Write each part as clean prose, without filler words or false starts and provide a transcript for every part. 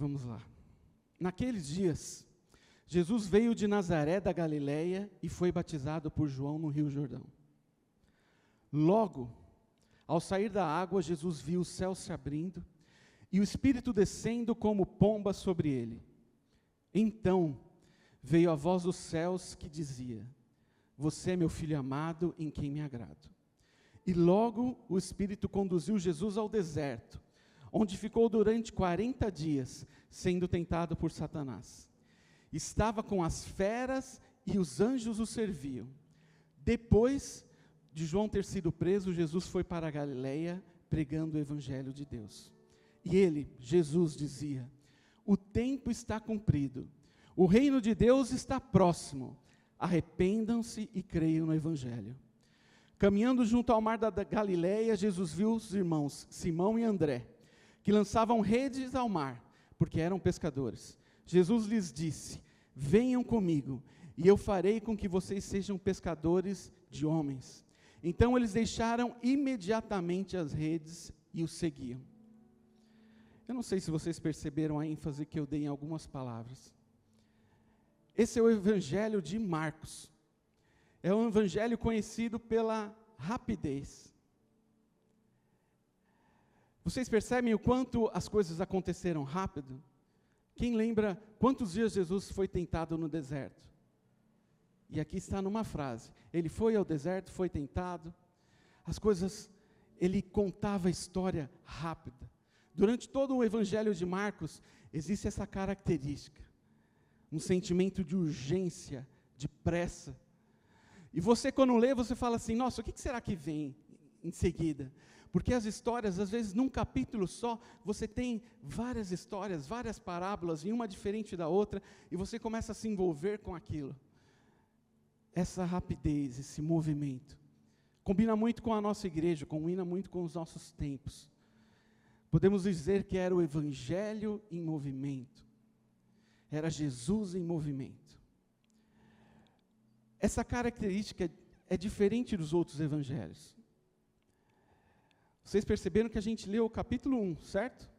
Vamos lá. Naqueles dias, Jesus veio de Nazaré da Galileia e foi batizado por João no Rio Jordão. Logo, ao sair da água, Jesus viu o céu se abrindo e o Espírito descendo como pomba sobre ele. Então, veio a voz dos céus que dizia: Você é meu Filho amado, em quem me agrado. E logo o Espírito conduziu Jesus ao deserto, onde ficou durante 40 dias, sendo tentado por Satanás. Estava com as feras e os anjos o serviam. Depois de João ter sido preso, Jesus foi para a Galileia, pregando o Evangelho de Deus. E ele, Jesus, dizia: O tempo está cumprido, o reino de Deus está próximo, arrependam-se e creiam no Evangelho. Caminhando junto ao mar da Galileia, Jesus viu os irmãos Simão e André, que lançavam redes ao mar, porque eram pescadores. Jesus lhes disse: Venham comigo, e eu farei com que vocês sejam pescadores de homens. Então eles deixaram imediatamente as redes e o seguiam. Eu não sei se vocês perceberam a ênfase que eu dei em algumas palavras. Esse é o Evangelho de Marcos. É um evangelho conhecido pela rapidez. Vocês percebem o quanto as coisas aconteceram rápido? Quem lembra quantos dias Jesus foi tentado no deserto? E aqui está numa frase: ele foi ao deserto, foi tentado. As coisas, ele contava a história rápida. Durante todo o evangelho de Marcos, existe essa característica. Um sentimento de urgência, de pressa. E você, quando lê, você fala assim: nossa, o que será que vem em seguida? Porque as histórias, às vezes, num capítulo só, você tem várias histórias, várias parábolas, e uma diferente da outra, e você começa a se envolver com aquilo. Essa rapidez, esse movimento, combina muito com a nossa igreja, combina muito com os nossos tempos. Podemos dizer que era o Evangelho em movimento. Era Jesus em movimento. Essa característica é diferente dos outros evangelhos. Vocês perceberam que a gente leu o capítulo 1, certo?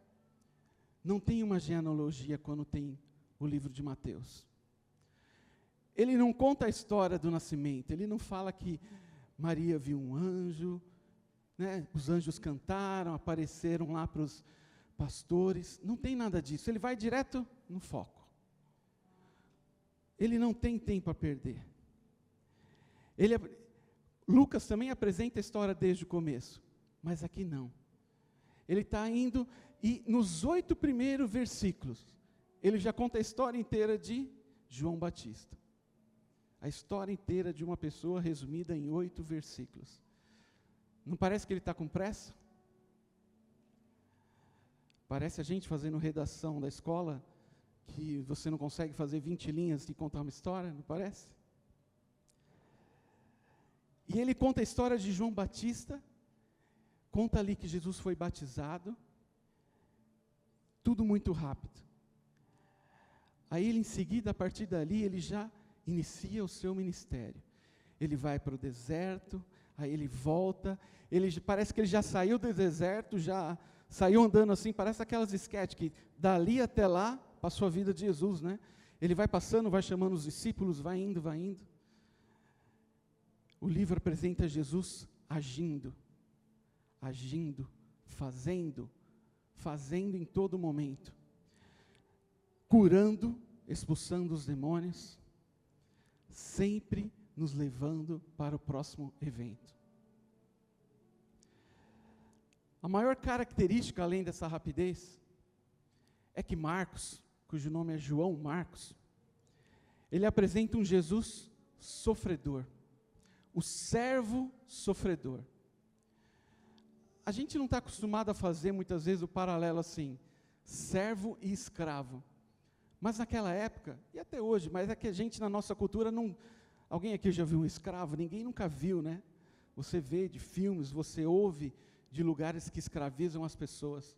Não tem uma genealogia quando tem o livro de Mateus. Ele não conta a história do nascimento, ele não fala que Maria viu um anjo, né, os anjos cantaram, apareceram lá para os pastores, não tem nada disso, ele vai direto no foco. Ele não tem tempo a perder. Lucas também apresenta a história desde o começo, mas aqui não. Ele está indo, e nos 8 primeiros versículos, ele já conta a história inteira de João Batista. A história inteira de uma pessoa resumida em 8 versículos. Não parece que ele está com pressa? Parece a gente fazendo redação da escola, que você não consegue fazer 20 linhas e contar uma história, não parece? E ele conta a história de João Batista, conta ali que Jesus foi batizado, tudo muito rápido. Aí ele, em seguida, a partir dali, ele já inicia o seu ministério. Ele vai para o deserto, aí ele volta, parece que ele já saiu do deserto, já saiu andando assim, parece aquelas esquetes que dali até lá passou a vida de Jesus, né? Ele vai passando, vai chamando os discípulos, vai indo, vai indo. O livro apresenta Jesus agindo, fazendo em todo momento, curando, expulsando os demônios, sempre nos levando para o próximo evento. A maior característica, além dessa rapidez, é que Marcos, cujo nome é João Marcos, ele apresenta um Jesus sofredor, o servo sofredor. A gente não está acostumado a fazer muitas vezes o paralelo assim, servo e escravo. Mas naquela época, e até hoje, mas é que a gente na nossa cultura não... Alguém aqui já viu um escravo? Ninguém nunca viu, né? Você vê de filmes, você ouve de lugares que escravizam as pessoas.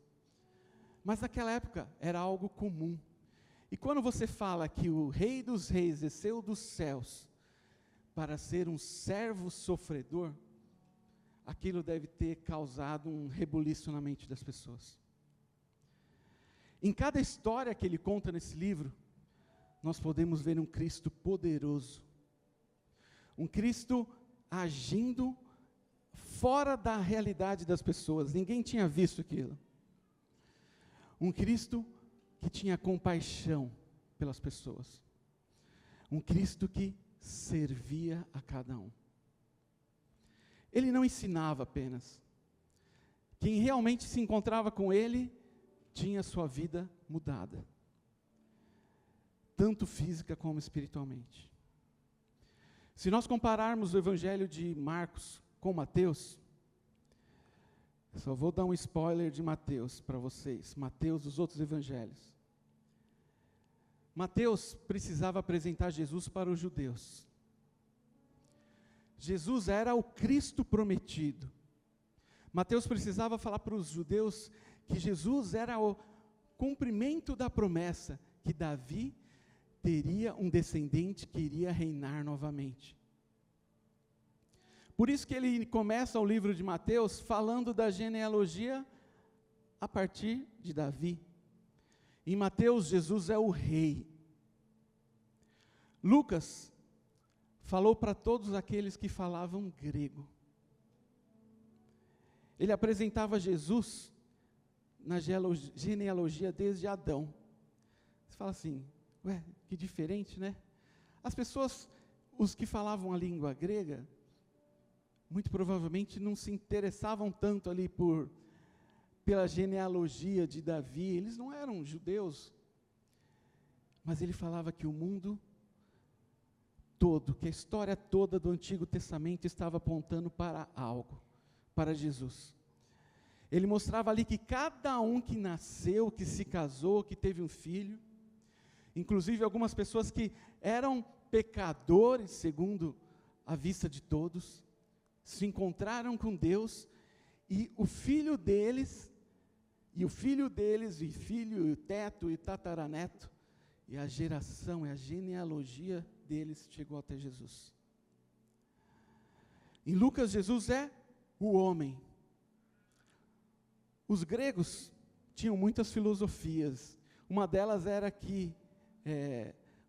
Mas naquela época era algo comum. E quando você fala que o Rei dos Reis desceu dos céus para ser um servo sofredor, aquilo deve ter causado um rebuliço na mente das pessoas. Em cada história que ele conta nesse livro, nós podemos ver um Cristo poderoso, um Cristo agindo fora da realidade das pessoas. Ninguém tinha visto aquilo. Um Cristo que tinha compaixão pelas pessoas. Um Cristo que servia a cada um. Ele não ensinava apenas. Quem realmente se encontrava com ele, tinha sua vida mudada. Tanto física como espiritualmente. Se nós compararmos o Evangelho de Marcos com Mateus, só vou dar um spoiler de Mateus para vocês. Mateus, os outros evangelhos. Mateus precisava apresentar Jesus para os judeus. Jesus era o Cristo prometido. Mateus precisava falar para os judeus que Jesus era o cumprimento da promessa, que Davi teria um descendente que iria reinar novamente. Por isso que ele começa o livro de Mateus falando da genealogia a partir de Davi. Em Mateus, Jesus é o rei. Lucas falou para todos aqueles que falavam grego. Ele apresentava Jesus na genealogia desde Adão. Você fala assim, ué, que diferente, né? As pessoas, os que falavam a língua grega, muito provavelmente não se interessavam tanto ali pela genealogia de Davi. Eles não eram judeus. Mas ele falava que o mundo todo, que a história toda do Antigo Testamento estava apontando para algo, para Jesus. Ele mostrava ali que cada um que nasceu, que se casou, que teve um filho, inclusive algumas pessoas que eram pecadores, segundo a vista de todos, se encontraram com Deus, e o filho deles, e filho, e o teto, e tataraneto, e a geração, a genealogia deles chegou até Jesus. Em Lucas, Jesus é o homem. Os gregos tinham muitas filosofias. Uma delas era que,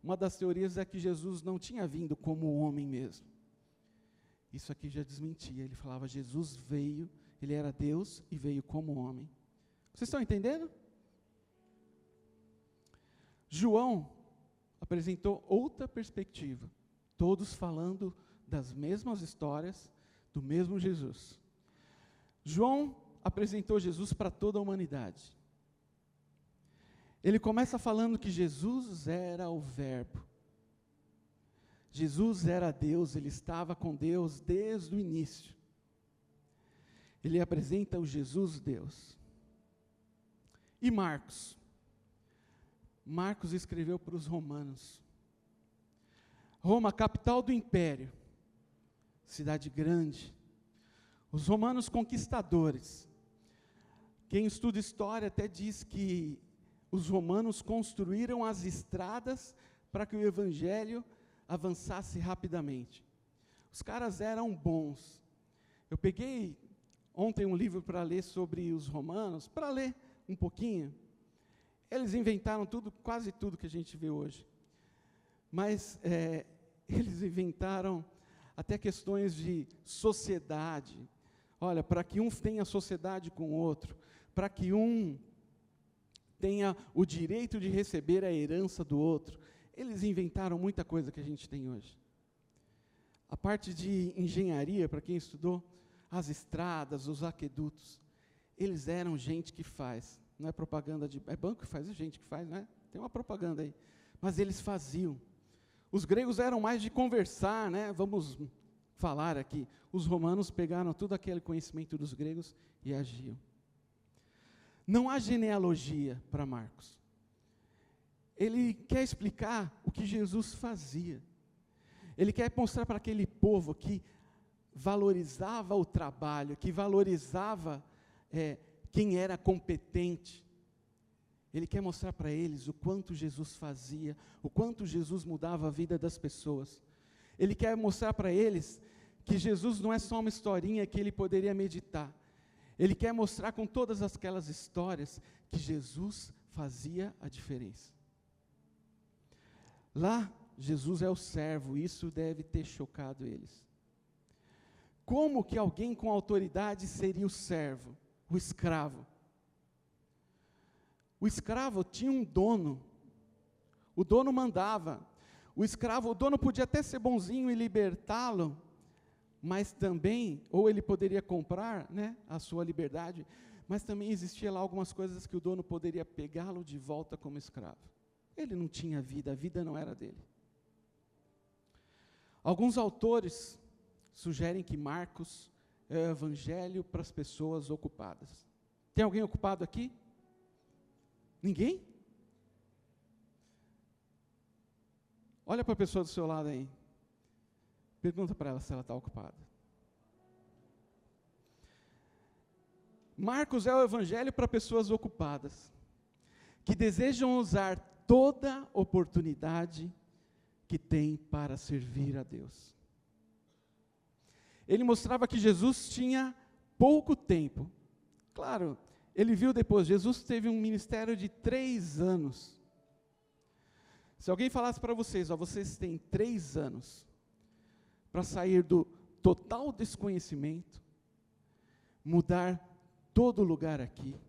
uma das teorias é que Jesus não tinha vindo como homem mesmo. Isso aqui já desmentia. Ele falava, Jesus veio, ele era Deus e veio como homem. Vocês estão entendendo? João apresentou outra perspectiva, todos falando das mesmas histórias, do mesmo Jesus. João apresentou Jesus para toda a humanidade. Ele começa falando que Jesus era o Verbo. Jesus era Deus, ele estava com Deus desde o início. Ele apresenta o Jesus Deus. E Marcos? Marcos escreveu para os romanos. Roma, capital do império, cidade grande. Os romanos conquistadores. Quem estuda história até diz que os romanos construíram as estradas para que o evangelho avançasse rapidamente. Os caras eram bons. Eu peguei ontem um livro para ler sobre os romanos, para ler um pouquinho. Eles inventaram tudo, quase tudo que a gente vê hoje. Mas eles inventaram até questões de sociedade. Olha, para que um tenha sociedade com o outro, para que um tenha o direito de receber a herança do outro. Eles inventaram muita coisa que a gente tem hoje. A parte de engenharia, para quem estudou, as estradas, os aquedutos, eles eram gente que faz. Não é propaganda é banco que faz, é gente que faz, né? Tem uma propaganda aí. Mas eles faziam. Os gregos eram mais de conversar, né? Vamos falar aqui. Os romanos pegaram todo aquele conhecimento dos gregos e agiam. Não há genealogia para Marcos. Ele quer explicar o que Jesus fazia. Ele quer mostrar para aquele povo que valorizava o trabalho, que valorizava quem era competente. Ele quer mostrar para eles o quanto Jesus fazia, o quanto Jesus mudava a vida das pessoas. Ele quer mostrar para eles que Jesus não é só uma historinha que ele poderia meditar. Ele quer mostrar com todas aquelas histórias que Jesus fazia a diferença. Lá, Jesus é o servo, isso deve ter chocado eles. Como que alguém com autoridade seria o servo, o escravo? O escravo tinha um dono, o dono mandava. O dono podia até ser bonzinho e libertá-lo, mas também, ou ele poderia comprar, né, a sua liberdade, mas também existia lá algumas coisas que o dono poderia pegá-lo de volta como escravo. Ele não tinha vida, a vida não era dele. Alguns autores sugerem que Marcos é o evangelho para as pessoas ocupadas. Tem alguém ocupado aqui? Ninguém? Olha para a pessoa do seu lado aí. Pergunta para ela se ela está ocupada. Marcos é o evangelho para pessoas ocupadas, que desejam usar toda oportunidade que tem para servir a Deus. Ele mostrava que Jesus tinha pouco tempo. Claro, ele viu depois, Jesus teve um ministério de 3 anos. Se alguém falasse para vocês, vocês têm 3 anos para sair do total desconhecimento, mudar todo lugar aqui,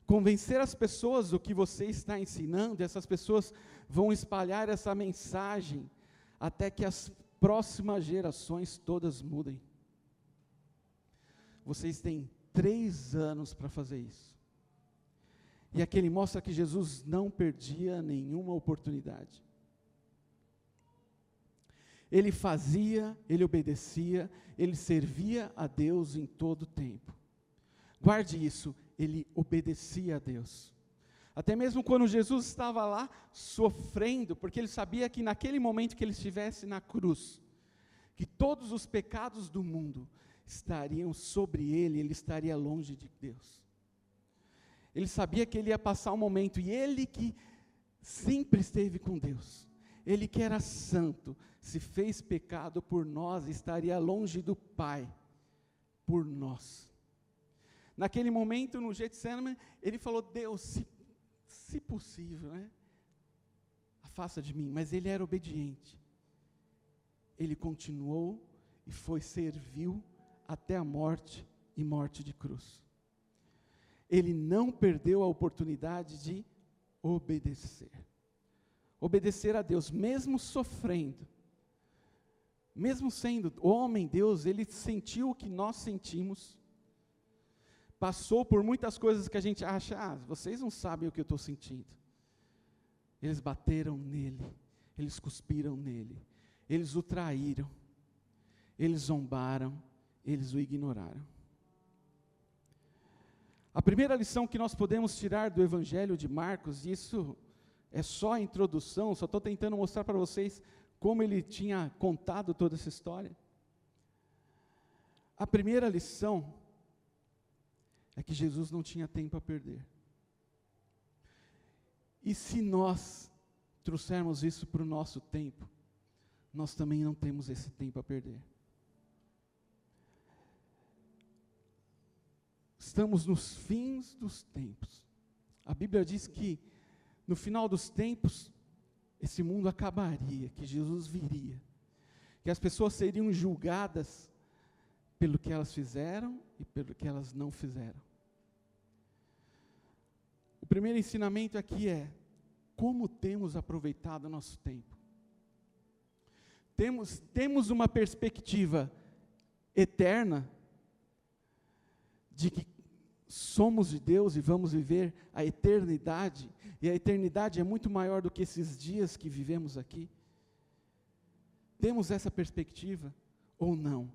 convencer as pessoas do que você está ensinando, e essas pessoas vão espalhar essa mensagem até que as próximas gerações todas mudem. Vocês têm 3 anos para fazer isso. E aqui ele mostra que Jesus não perdia nenhuma oportunidade. Ele fazia, ele obedecia, ele servia a Deus em todo o tempo. Guarde isso, ele obedecia a Deus. Até mesmo quando Jesus estava lá sofrendo, porque ele sabia que naquele momento que ele estivesse na cruz, que todos os pecados do mundo estariam sobre ele, ele estaria longe de Deus. Ele sabia que ele ia passar um momento, e ele que sempre esteve com Deus, ele que era santo, se fez pecado por nós, estaria longe do Pai, por nós. Naquele momento, no Getsemane, ele falou: Deus, se possível, né, afasta de mim. Mas ele era obediente. Ele continuou e serviu até a morte, e morte de cruz. Ele não perdeu a oportunidade de obedecer. Obedecer a Deus, mesmo sofrendo. Mesmo sendo homem, Deus, ele sentiu o que nós sentimos. Passou por muitas coisas que a gente acha, vocês não sabem o que eu estou sentindo. Eles bateram nele, eles cuspiram nele, eles o traíram, eles zombaram, eles o ignoraram. A primeira lição que nós podemos tirar do Evangelho de Marcos, e isso é só a introdução, só estou tentando mostrar para vocês como ele tinha contado toda essa história. A primeira lição é que Jesus não tinha tempo a perder. E se nós trouxermos isso para o nosso tempo, nós também não temos esse tempo a perder. Estamos nos fins dos tempos. A Bíblia diz que no final dos tempos, esse mundo acabaria, que Jesus viria, que as pessoas seriam julgadas pelo que elas fizeram e pelo que elas não fizeram. O primeiro ensinamento aqui é: como temos aproveitado o nosso tempo? Temos uma perspectiva eterna de que somos de Deus e vamos viver a eternidade, e a eternidade é muito maior do que esses dias que vivemos aqui. Temos essa perspectiva ou não?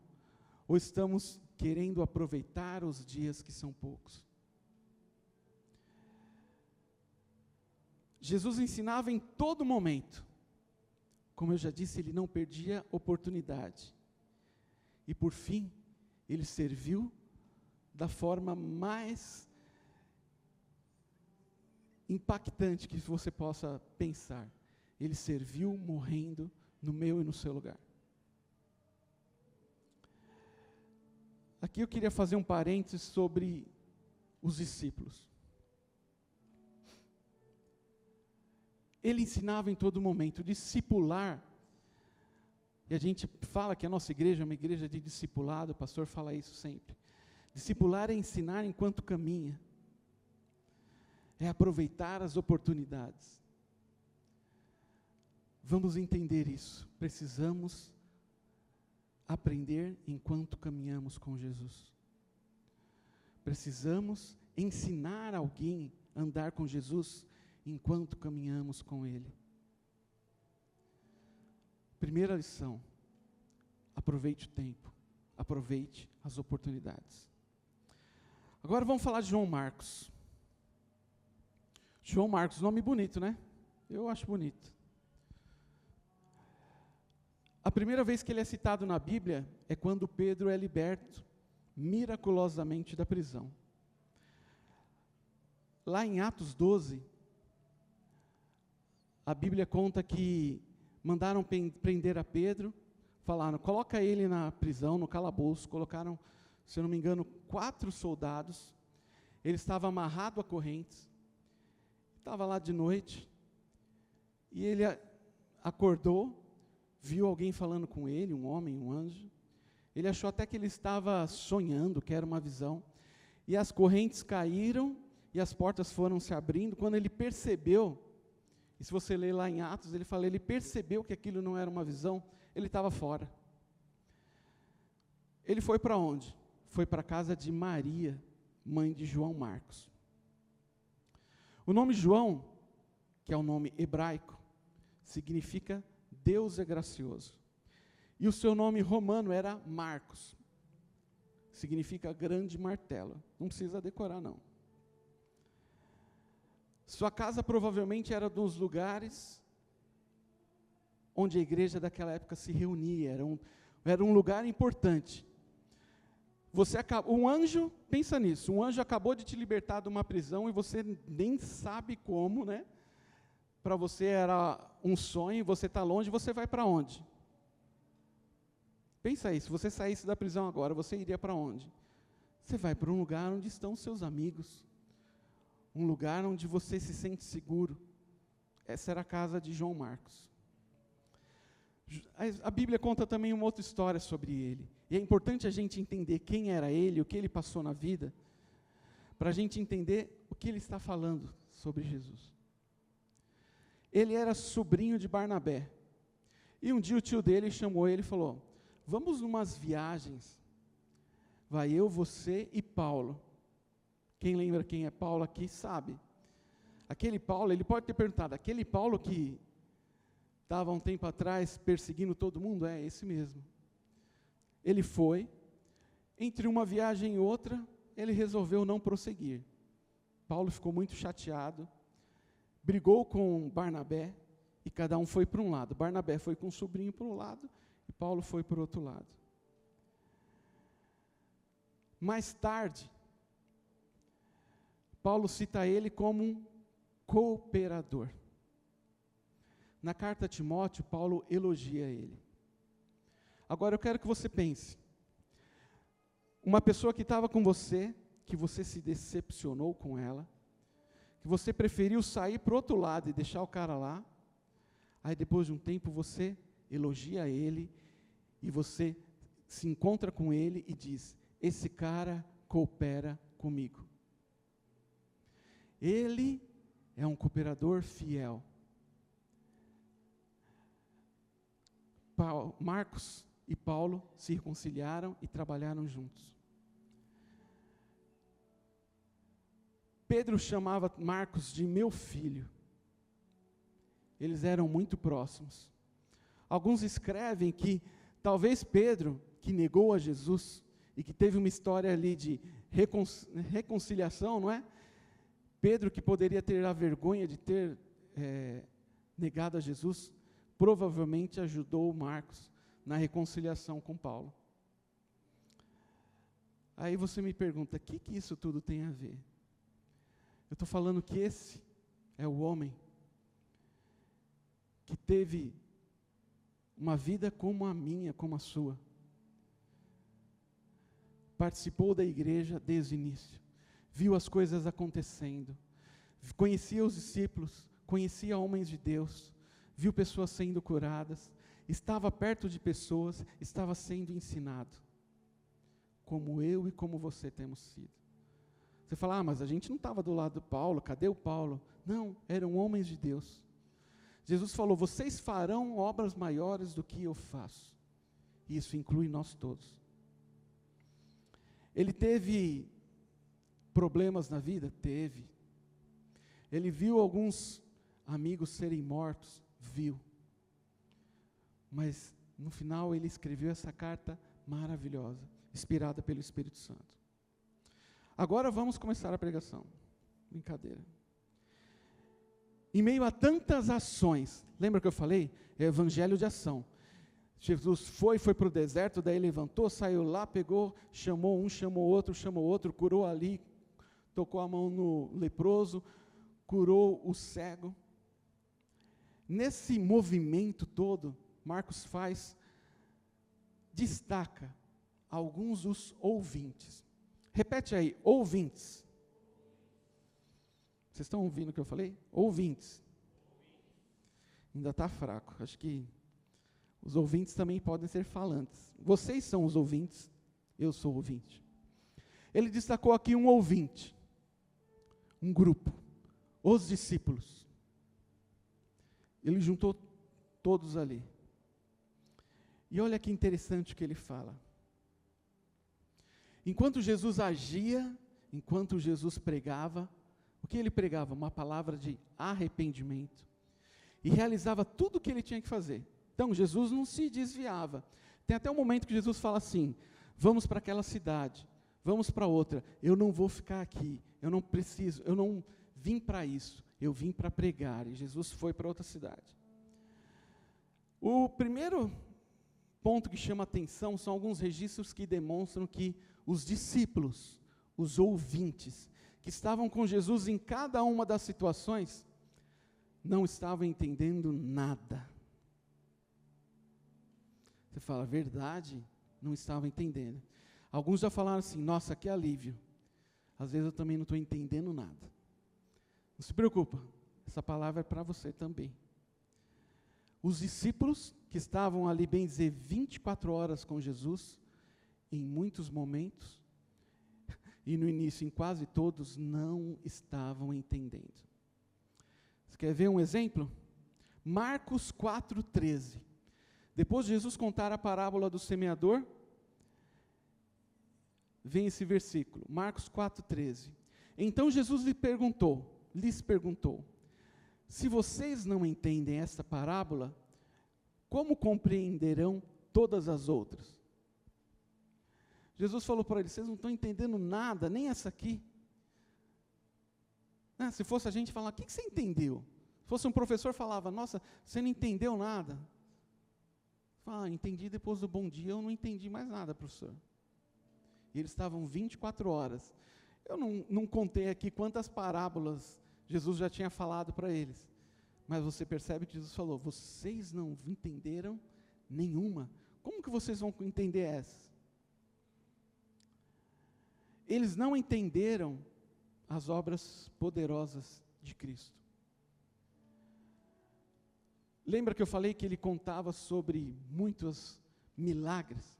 Ou estamos querendo aproveitar os dias que são poucos? Jesus ensinava em todo momento. Como eu já disse, ele não perdia oportunidade. E por fim, ele serviu da forma mais impactante que você possa pensar. Ele serviu morrendo no meu e no seu lugar. Aqui eu queria fazer um parênteses sobre os discípulos. Ele ensinava em todo momento. Discipular, e a gente fala que a nossa igreja é uma igreja de discipulado, o pastor fala isso sempre. Discipular é ensinar enquanto caminha, é aproveitar as oportunidades. Vamos entender isso. Precisamos aprender enquanto caminhamos com Jesus. Precisamos ensinar alguém a andar com Jesus enquanto caminhamos com Ele. Primeira lição: aproveite o tempo, aproveite as oportunidades. Agora vamos falar de João Marcos. João Marcos, nome bonito, né? Eu acho bonito. A primeira vez que ele é citado na Bíblia é quando Pedro é liberto miraculosamente da prisão. Lá em Atos 12, a Bíblia conta que mandaram prender a Pedro, falaram, coloca ele na prisão, no calabouço, colocaram, se eu não me engano, 4 soldados, ele estava amarrado a correntes, estava lá de noite, e ele acordou, viu alguém falando com ele, um homem, um anjo, ele achou até que ele estava sonhando, que era uma visão, e as correntes caíram, e as portas foram se abrindo. Quando ele percebeu, e se você ler lá em Atos, ele fala, ele percebeu que aquilo não era uma visão, ele estava fora. Ele foi para onde? Foi para a casa de Maria, mãe de João Marcos. O nome João, que é o nome hebraico, significa Deus é gracioso. E o seu nome romano era Marcos, significa grande martelo. Não precisa decorar, não. Sua casa provavelmente era dos lugares onde a igreja daquela época se reunia, era um lugar importante. Um anjo, pensa nisso, um anjo acabou de te libertar de uma prisão e você nem sabe como, né? Para você era um sonho, você está longe, você vai para onde? Pensa aí, se você saísse da prisão agora, você iria para onde? Você vai para um lugar onde estão seus amigos, um lugar onde você se sente seguro. Essa era a casa de João Marcos. A Bíblia conta também uma outra história sobre ele, e é importante a gente entender quem era ele, o que ele passou na vida, para a gente entender o que ele está falando sobre Jesus. Ele era sobrinho de Barnabé, e um dia o tio dele chamou ele e falou, vamos numas viagens, vai eu, você e Paulo. Quem lembra quem é Paulo aqui sabe. Aquele Paulo, ele pode ter perguntado, aquele Paulo que estava um tempo atrás perseguindo todo mundo? É esse mesmo. Ele foi, entre uma viagem e outra, ele resolveu não prosseguir. Paulo ficou muito chateado, brigou com Barnabé, e cada um foi para um lado. Barnabé foi com o sobrinho para um lado, e Paulo foi para o outro lado. Mais tarde, Paulo cita ele como um cooperador. Na carta a Timóteo, Paulo elogia ele. Agora eu quero que você pense, uma pessoa que estava com você, que você se decepcionou com ela, que você preferiu sair para o outro lado e deixar o cara lá, aí depois de um tempo você elogia ele, e você se encontra com ele e diz, esse cara coopera comigo. Ele é um cooperador fiel. Marcos e Paulo se reconciliaram e trabalharam juntos. Pedro chamava Marcos de meu filho. Eles eram muito próximos. Alguns escrevem que talvez Pedro, que negou a Jesus e que teve uma história ali de reconciliação, não é? Pedro, que poderia ter a vergonha de ter negado a Jesus, provavelmente ajudou Marcos na reconciliação com Paulo. Aí você me pergunta, o que isso tudo tem a ver? Eu estou falando que esse é o homem que teve uma vida como a minha, como a sua. Participou da igreja desde o início, viu as coisas acontecendo, conhecia os discípulos, conhecia homens de Deus, viu pessoas sendo curadas, estava perto de pessoas, estava sendo ensinado, como eu e como você temos sido. Você fala, mas a gente não estava do lado do Paulo, cadê o Paulo? Não, eram homens de Deus. Jesus falou, vocês farão obras maiores do que eu faço. E isso inclui nós todos. Ele teve problemas na vida? Teve. Ele viu alguns amigos serem mortos? Viu. Mas, no final, ele escreveu essa carta maravilhosa, inspirada pelo Espírito Santo. Agora vamos começar a pregação. Brincadeira. Em meio a tantas ações, lembra que eu falei? É o evangelho de ação. Jesus foi para o deserto, daí levantou, saiu lá, pegou, chamou um, chamou outro, curou ali, tocou a mão no leproso, curou o cego. Nesse movimento todo, Marcos destaca alguns dos ouvintes. Repete aí, ouvintes. Vocês estão ouvindo o que eu falei? Ouvintes. Ainda está fraco, acho que os ouvintes também podem ser falantes. Vocês são os ouvintes, eu sou o ouvinte. Ele destacou aqui um ouvinte, um grupo, os discípulos. Ele juntou todos ali. E olha que interessante o que ele fala. Enquanto Jesus agia, enquanto Jesus pregava, o que ele pregava? Uma palavra de arrependimento. E realizava tudo o que ele tinha que fazer. Então, Jesus não se desviava. Tem até um momento que Jesus fala assim, vamos para aquela cidade, vamos para outra, eu não vou ficar aqui, eu não preciso, eu não vim para isso, eu vim para pregar, e Jesus foi para outra cidade. O primeiro ponto que chama atenção são alguns registros que demonstram que os discípulos, os ouvintes, que estavam com Jesus em cada uma das situações, não estavam entendendo nada. Você fala, verdade? Não estava entendendo. Alguns já falaram assim, nossa, que alívio. Às vezes eu também não estou entendendo nada. Não se preocupa, essa palavra é para você também. Os discípulos que estavam ali, bem dizer, 24 horas com Jesus, em muitos momentos, e no início em quase todos, não estavam entendendo. Você quer ver um exemplo? Marcos 4,13. Depois de Jesus contar a parábola do semeador, vem esse versículo, Marcos 4,13. Então Jesus lhes perguntou, se vocês não entendem esta parábola, como compreenderão todas as outras? Jesus falou para eles, vocês não estão entendendo nada, nem essa aqui. Se fosse a gente falar, o que você entendeu? Se fosse um professor falava, nossa, você não entendeu nada. Entendi depois do bom dia, eu não entendi mais nada, professor. E eles estavam 24 horas. Eu não contei aqui quantas parábolas Jesus já tinha falado para eles. Mas você percebe que Jesus falou, vocês não entenderam nenhuma. Como que vocês vão entender essa? Eles não entenderam as obras poderosas de Cristo. Lembra que eu falei que ele contava sobre muitos milagres?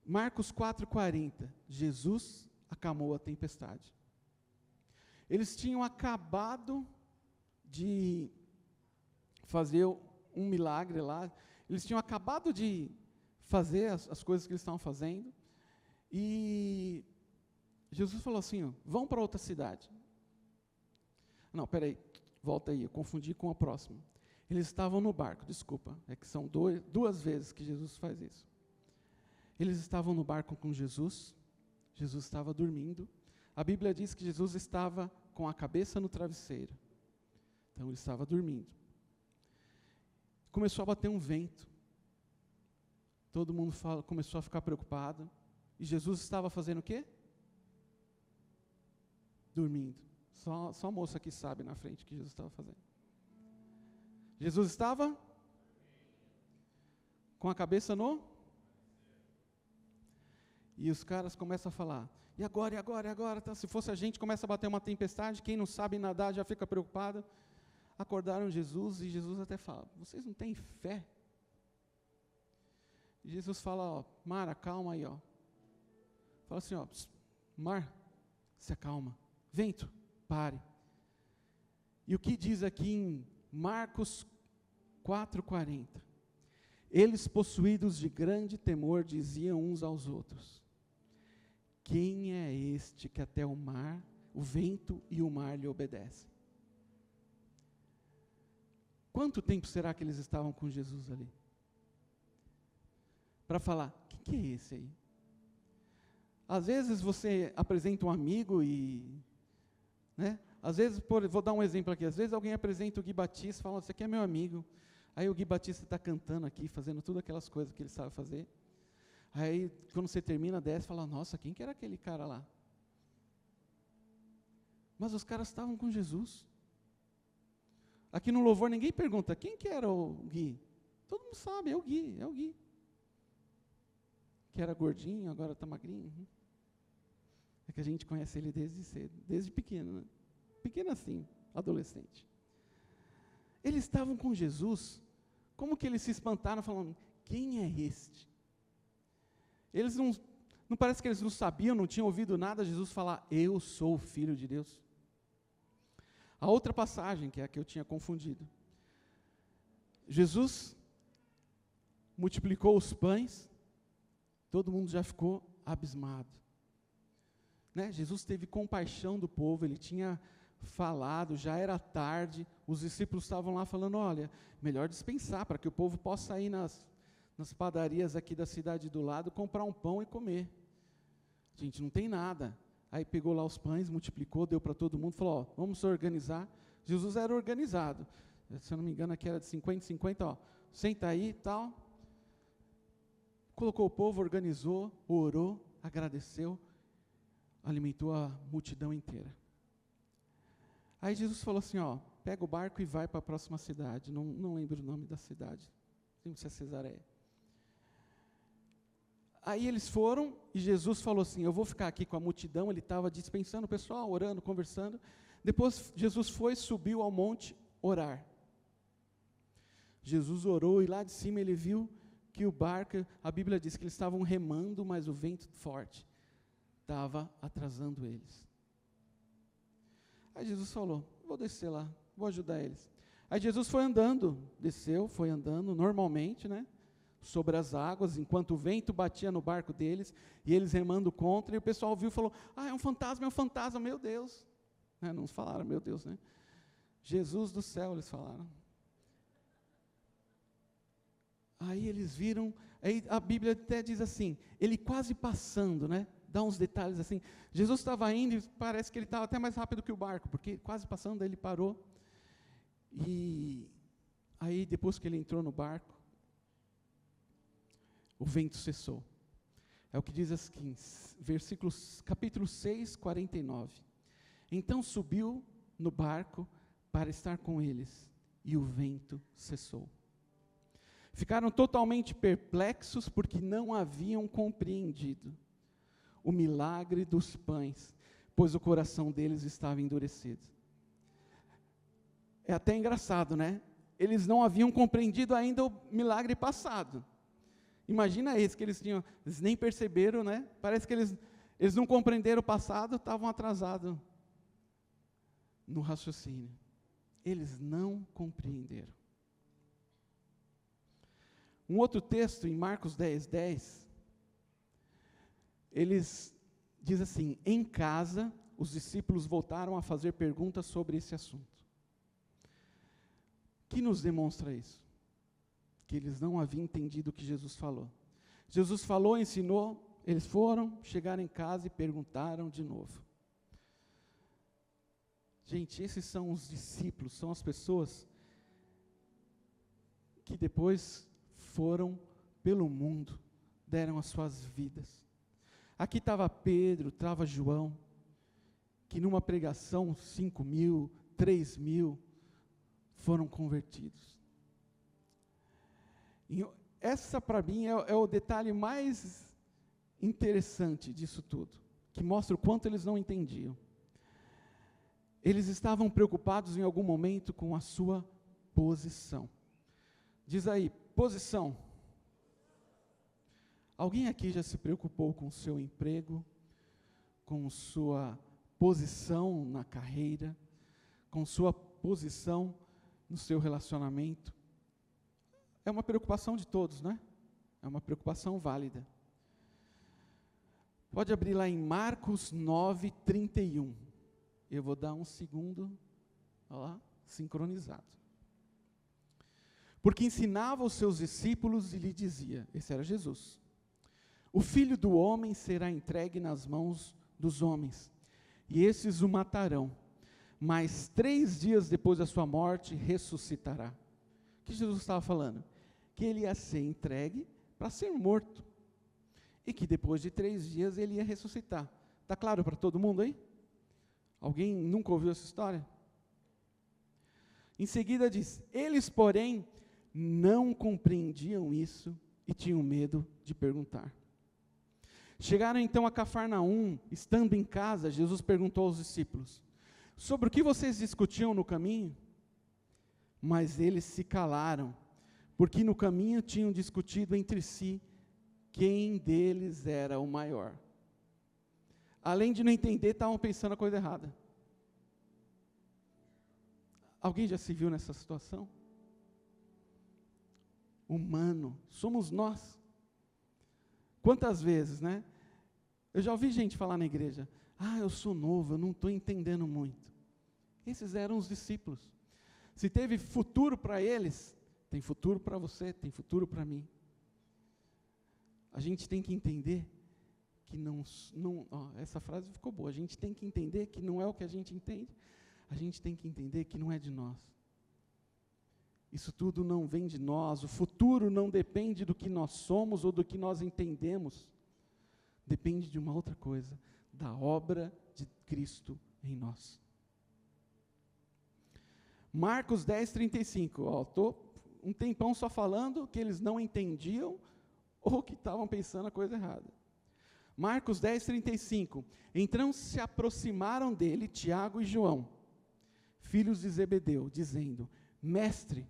Marcos 4,40, Jesus acalmou a tempestade. Eles tinham acabado de fazer um milagre lá, eles tinham acabado de fazer as coisas que eles estavam fazendo, e Jesus falou assim, vão para outra cidade. Não, peraí, volta aí, eu confundi com a próxima. Eles estavam no barco, desculpa, é que são duas vezes que Jesus faz isso. Eles estavam no barco com Jesus estava dormindo, a Bíblia diz que Jesus estava com a cabeça no travesseiro, então ele estava dormindo. Começou a bater um vento, todo mundo começou a ficar preocupado, e Jesus estava fazendo o quê? Dormindo. Só a moça aqui sabe na frente o que Jesus estava fazendo. Jesus estava com a cabeça no... E os caras começam a falar, E agora, e agora, e agora? Tá? Se fosse a gente, começa a bater uma tempestade, quem não sabe nadar já fica preocupado. Acordaram Jesus, e Jesus até fala, vocês não têm fé? E Jesus fala, ó, mar, acalma aí, ó. Fala assim, ó, mar, se acalma. Vento, pare. E o que diz aqui em Marcos 4,40? Eles, possuídos de grande temor, diziam uns aos outros, quem é este que até o mar, o vento e o mar lhe obedecem? Quanto tempo será que eles estavam com Jesus ali? Para falar, quem que é esse aí? Às vezes você apresenta um amigo e, né? Às vezes, vou dar um exemplo aqui, às vezes alguém apresenta o Gui Batista e fala, esse aqui é meu amigo. Aí o Gui Batista está cantando aqui, fazendo tudo aquelas coisas que ele sabe fazer. Aí, quando você termina, desce e fala, nossa, quem que era aquele cara lá? Mas os caras estavam com Jesus. Aqui no louvor ninguém pergunta, quem que era o Gui? Todo mundo sabe, é o Gui, é o Gui. Que era gordinho, agora está magrinho. É que a gente conhece ele desde cedo, desde pequeno, né? Pequeno assim, adolescente. Eles estavam com Jesus, como que eles se espantaram, falando, quem é este? Eles não parece que eles não sabiam, não tinham ouvido nada Jesus falar, eu sou o Filho de Deus. A outra passagem, que é a que eu tinha confundido. Jesus multiplicou os pães, todo mundo já ficou abismado. Né? Jesus teve compaixão do povo, ele tinha falado, já era tarde, os discípulos estavam lá falando, olha, melhor dispensar, para que o povo possa ir nas padarias aqui da cidade do lado, comprar um pão e comer. Gente, não tem nada. Aí pegou lá os pães, multiplicou, deu para todo mundo, falou, ó, vamos se organizar. Jesus era organizado, se eu não me engano aqui era de 50, ó, senta aí e tal. Colocou o povo, organizou, orou, agradeceu, alimentou a multidão inteira. Aí Jesus falou assim, ó, pega o barco e vai para a próxima cidade, não lembro o nome da cidade, não sei se é Cesareia. Aí eles foram, e Jesus falou assim, eu vou ficar aqui com a multidão, ele estava dispensando o pessoal, orando, conversando. Depois Jesus foi, subiu ao monte, orar. Jesus orou, e lá de cima ele viu que o barco, a Bíblia diz que eles estavam remando, mas o vento forte estava atrasando eles. Aí Jesus falou, vou descer lá, vou ajudar eles. Aí Jesus foi andando, desceu, foi andando normalmente, né? Sobre as águas, enquanto o vento batia no barco deles, e eles remando contra, e o pessoal viu e falou, é um fantasma, meu Deus. Não falaram, meu Deus, né? Jesus do céu, eles falaram. Aí eles viram, aí a Bíblia até diz assim, ele quase passando, né? Dá uns detalhes assim, Jesus estava indo e parece que ele estava até mais rápido que o barco, porque quase passando, ele parou, e aí depois que ele entrou no barco, o vento cessou. É o que diz assim, capítulo 6, 49. Então subiu no barco para estar com eles, e o vento cessou. Ficaram totalmente perplexos, porque não haviam compreendido o milagre dos pães, pois o coração deles estava endurecido. É até engraçado, né? Eles não haviam compreendido ainda o milagre passado. Imagina esse que eles nem perceberam, né? Parece que eles não compreenderam o passado, estavam atrasados no raciocínio. Eles não compreenderam. Um outro texto, em Marcos 10, eles diz assim, em casa, os discípulos voltaram a fazer perguntas sobre esse assunto. O que nos demonstra isso? Que eles não haviam entendido o que Jesus falou. Jesus falou, ensinou, eles foram, chegaram em casa e perguntaram de novo. Gente, esses são os discípulos, são as pessoas que depois foram pelo mundo, deram as suas vidas. Aqui estava Pedro, estava João, que numa pregação 5.000, 3.000 foram convertidos. E essa para mim é o detalhe mais interessante disso tudo. que mostra o quanto eles não entendiam. Eles estavam preocupados em algum momento com a sua posição. Diz aí, posição. Alguém aqui já se preocupou com o seu emprego, com sua posição na carreira, com sua posição no seu relacionamento? É uma preocupação de todos, né? É uma preocupação válida. Pode abrir lá em Marcos 9:31. Eu vou dar um segundo, olha lá, sincronizado. Porque ensinava os seus discípulos e lhe dizia, esse era Jesus, o Filho do Homem será entregue nas mãos dos homens, e esses o matarão, mas 3 dias depois da sua morte ressuscitará. O que Jesus estava falando? Que ele ia ser entregue para ser morto, e que depois de 3 dias ele ia ressuscitar. Está claro para todo mundo aí? Alguém nunca ouviu essa história? Em seguida diz, eles porém não compreendiam isso e tinham medo de perguntar. Chegaram então a Cafarnaum, estando em casa, Jesus perguntou aos discípulos, sobre o que vocês discutiam no caminho? Mas eles se calaram, porque no caminho tinham discutido entre si quem deles era o maior. Além de não entender, estavam pensando a coisa errada. Alguém já se viu nessa situação? Humano, somos nós. Quantas vezes, né? Eu já ouvi gente falar na igreja, eu sou novo, eu não estou entendendo muito. Esses eram os discípulos. Se teve futuro para eles, tem futuro para você, tem futuro para mim. A gente tem que entender que essa frase ficou boa, a gente tem que entender que não é o que a gente entende, a gente tem que entender que não é de nós. Isso tudo não vem de nós, o futuro não depende do que nós somos ou do que nós entendemos, depende de uma outra coisa, da obra de Cristo em nós. Marcos 10:35, estou um tempão só falando que eles não entendiam ou que estavam pensando a coisa errada. Marcos 10:35, então se aproximaram dele Tiago e João, filhos de Zebedeu, dizendo, mestre,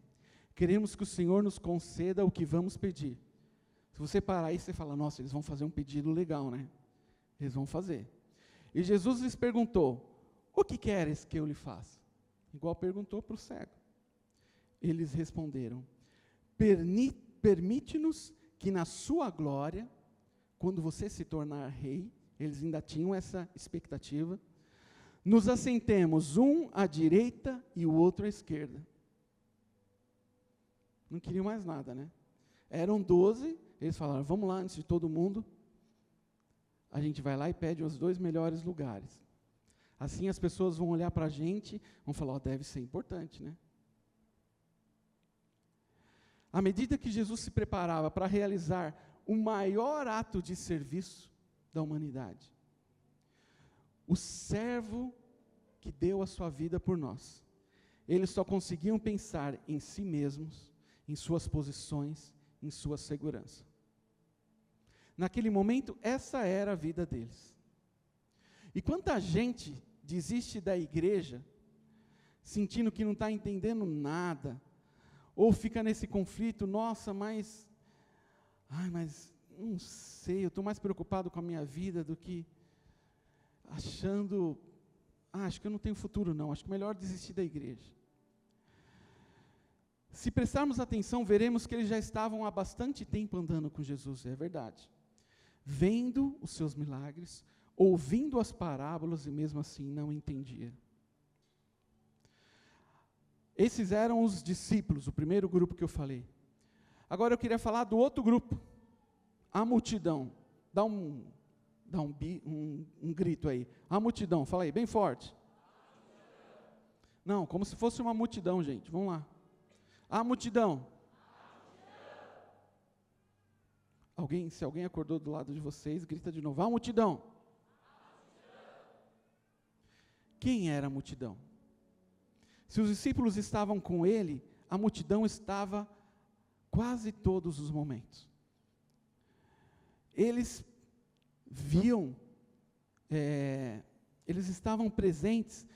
queremos que o Senhor nos conceda o que vamos pedir. Se você parar aí, você fala, nossa, eles vão fazer um pedido legal, né? Eles vão fazer. E Jesus lhes perguntou, o que queres que eu lhe faça? Igual perguntou para o cego. Eles responderam, permite-nos que na sua glória, quando você se tornar rei, eles ainda tinham essa expectativa, nos assentemos um à direita e o outro à esquerda. Não queriam mais nada, né? Eram 12, eles falaram, vamos lá, antes de todo mundo, a gente vai lá e pede os 2 melhores lugares. Assim as pessoas vão olhar para a gente, vão falar, deve ser importante, né? À medida que Jesus se preparava para realizar o maior ato de serviço da humanidade, o servo que deu a sua vida por nós, eles só conseguiam pensar em si mesmos, em suas posições, em sua segurança. Naquele momento, essa era a vida deles. E quanta gente desiste da igreja, sentindo que não está entendendo nada, ou fica nesse conflito, nossa, mas não sei, eu estou mais preocupado com a minha vida do que achando, acho que eu não tenho futuro não, acho que é melhor desistir da igreja. Se prestarmos atenção, veremos que eles já estavam há bastante tempo andando com Jesus, é verdade. Vendo os seus milagres, ouvindo as parábolas e mesmo assim não entendia. Esses eram os discípulos, o primeiro grupo que eu falei. Agora eu queria falar do outro grupo, a multidão. Dá um grito aí. A multidão, fala aí, bem forte. Não, como se fosse uma multidão, gente, vamos lá. A multidão. Se alguém acordou do lado de vocês, grita de novo, a multidão. Quem era a multidão? Se os discípulos estavam com ele, a multidão estava quase todos os momentos. Eles viam eles estavam presentes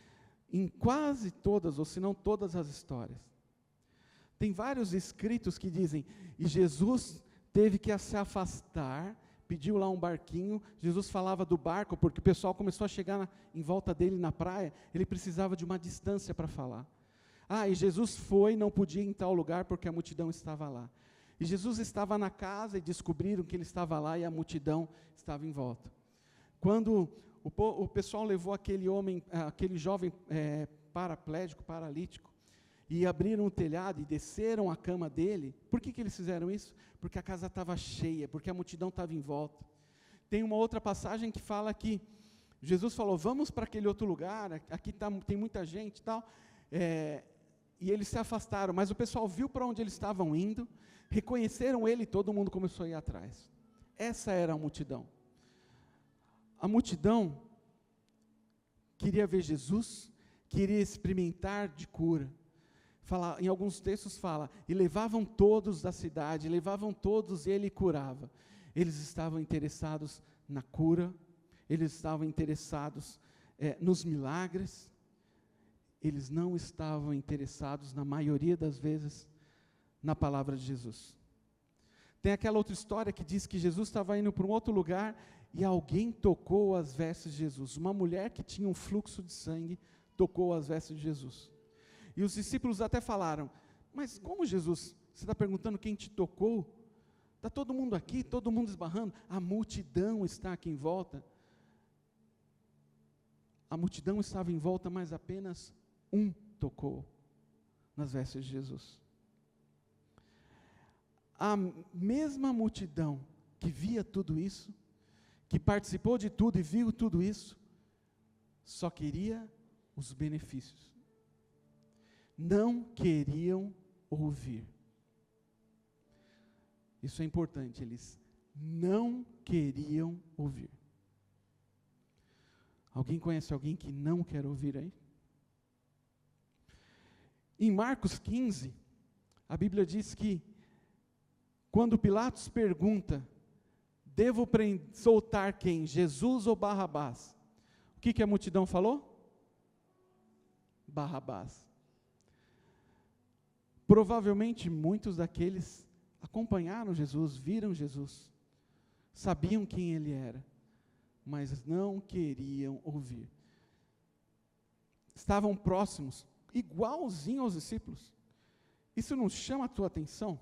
em quase todas, ou se não todas as histórias. Tem vários escritos que dizem, e Jesus teve que se afastar, pediu lá um barquinho, Jesus falava do barco, porque o pessoal começou a chegar em volta dele na praia, ele precisava de uma distância para falar. E Jesus foi, não podia ir em tal lugar, porque a multidão estava lá. E Jesus estava na casa, e descobriram que ele estava lá, e a multidão estava em volta. Quando o pessoal levou aquele jovem paraplégico, paralítico, e abriram o telhado e desceram a cama dele. Por que eles fizeram isso? Porque a casa estava cheia, porque a multidão estava em volta. Tem uma outra passagem que fala que Jesus falou, vamos para aquele outro lugar, aqui tem muita gente e tal, e eles se afastaram, mas o pessoal viu para onde eles estavam indo, reconheceram ele e todo mundo começou a ir atrás. Essa era a multidão. A multidão queria ver Jesus, queria experimentar de cura. Em alguns textos fala, e levavam todos da cidade, levavam todos e ele curava. Eles estavam interessados na cura, eles estavam interessados nos milagres, eles não estavam interessados, na maioria das vezes, na palavra de Jesus. Tem aquela outra história que diz que Jesus estava indo para um outro lugar e alguém tocou as vestes de Jesus. Uma mulher que tinha um fluxo de sangue tocou as vestes de Jesus. E os discípulos até falaram, mas como Jesus, você está perguntando quem te tocou? Está todo mundo aqui, todo mundo esbarrando, a multidão está aqui em volta. A multidão estava em volta, mas apenas um tocou nas vestes de Jesus. A mesma multidão que via tudo isso, que participou de tudo e viu tudo isso, só queria os benefícios. Não queriam ouvir. Isso é importante, eles não queriam ouvir. Alguém conhece alguém que não quer ouvir aí? Em Marcos 15, a Bíblia diz que, quando Pilatos pergunta, devo soltar quem? Jesus ou Barrabás? O que a multidão falou? Barrabás. Provavelmente muitos daqueles acompanharam Jesus, viram Jesus, sabiam quem ele era, mas não queriam ouvir. Estavam próximos, igualzinho aos discípulos. Isso não chama a tua atenção?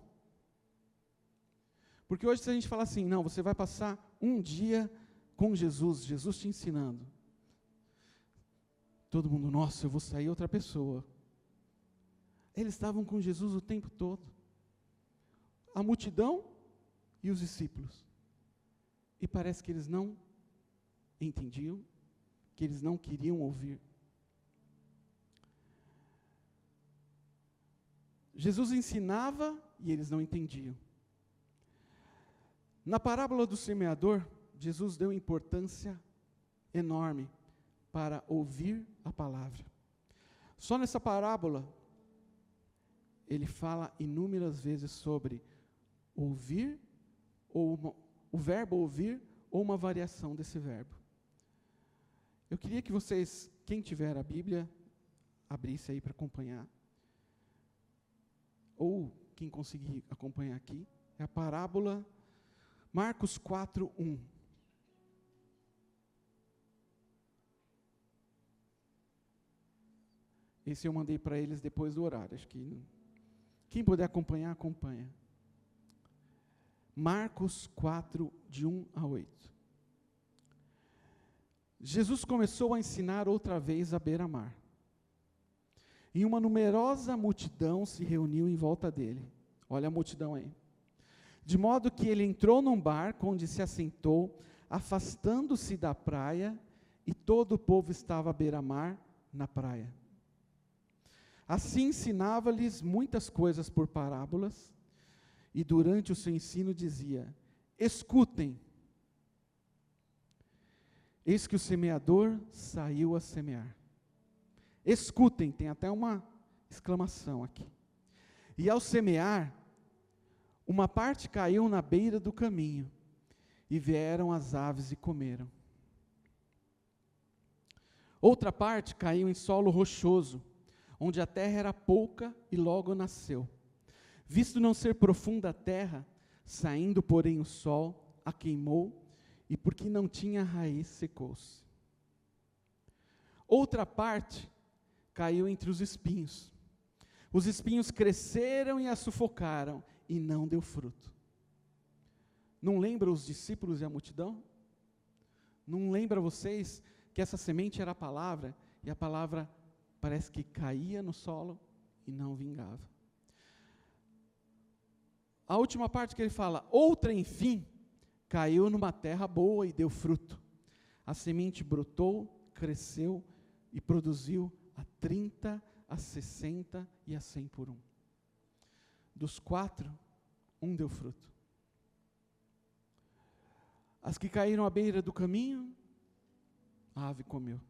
Porque hoje se a gente falar assim, não, você vai passar um dia com Jesus, Jesus te ensinando. Todo mundo, nossa, eu vou sair outra pessoa. Eles estavam com Jesus o tempo todo. A multidão e os discípulos. E parece que eles não entendiam, que eles não queriam ouvir. Jesus ensinava e eles não entendiam. Na parábola do semeador, Jesus deu importância enorme para ouvir a palavra. Só nessa parábola, ele fala inúmeras vezes sobre ouvir, ou o verbo ouvir, ou uma variação desse verbo. Eu queria que vocês, quem tiver a Bíblia, abrisse aí para acompanhar. Ou quem conseguir acompanhar aqui, é a parábola Marcos 4:1. Esse eu mandei para eles depois do horário, acho que quem puder acompanhar, acompanha. Marcos 4, de 1 a 8. Jesus começou a ensinar outra vez à beira-mar. E uma numerosa multidão se reuniu em volta dele. Olha a multidão aí. De modo que ele entrou num barco onde se assentou, afastando-se da praia, e todo o povo estava à beira-mar, na praia. Assim ensinava-lhes muitas coisas por parábolas, e durante o seu ensino dizia: escutem, eis que o semeador saiu a semear. Escutem, tem até uma exclamação aqui. E ao semear, uma parte caiu na beira do caminho, e vieram as aves e comeram. Outra parte caiu em solo rochoso, onde a terra era pouca e logo nasceu. Visto não ser profunda a terra, saindo, porém, o sol, a queimou, e porque não tinha raiz, secou-se. Outra parte caiu entre os espinhos. Os espinhos cresceram e a sufocaram, e não deu fruto. Não lembra os discípulos e a multidão? Não lembra vocês que essa semente era a palavra, e a palavra parece que caía no solo e não vingava? A última parte que ele fala, outra, enfim, caiu numa terra boa e deu fruto. A semente brotou, cresceu e produziu a 30, a 60 e a 100 por um. Dos 4, um deu fruto. As que caíram à beira do caminho, a ave comeu.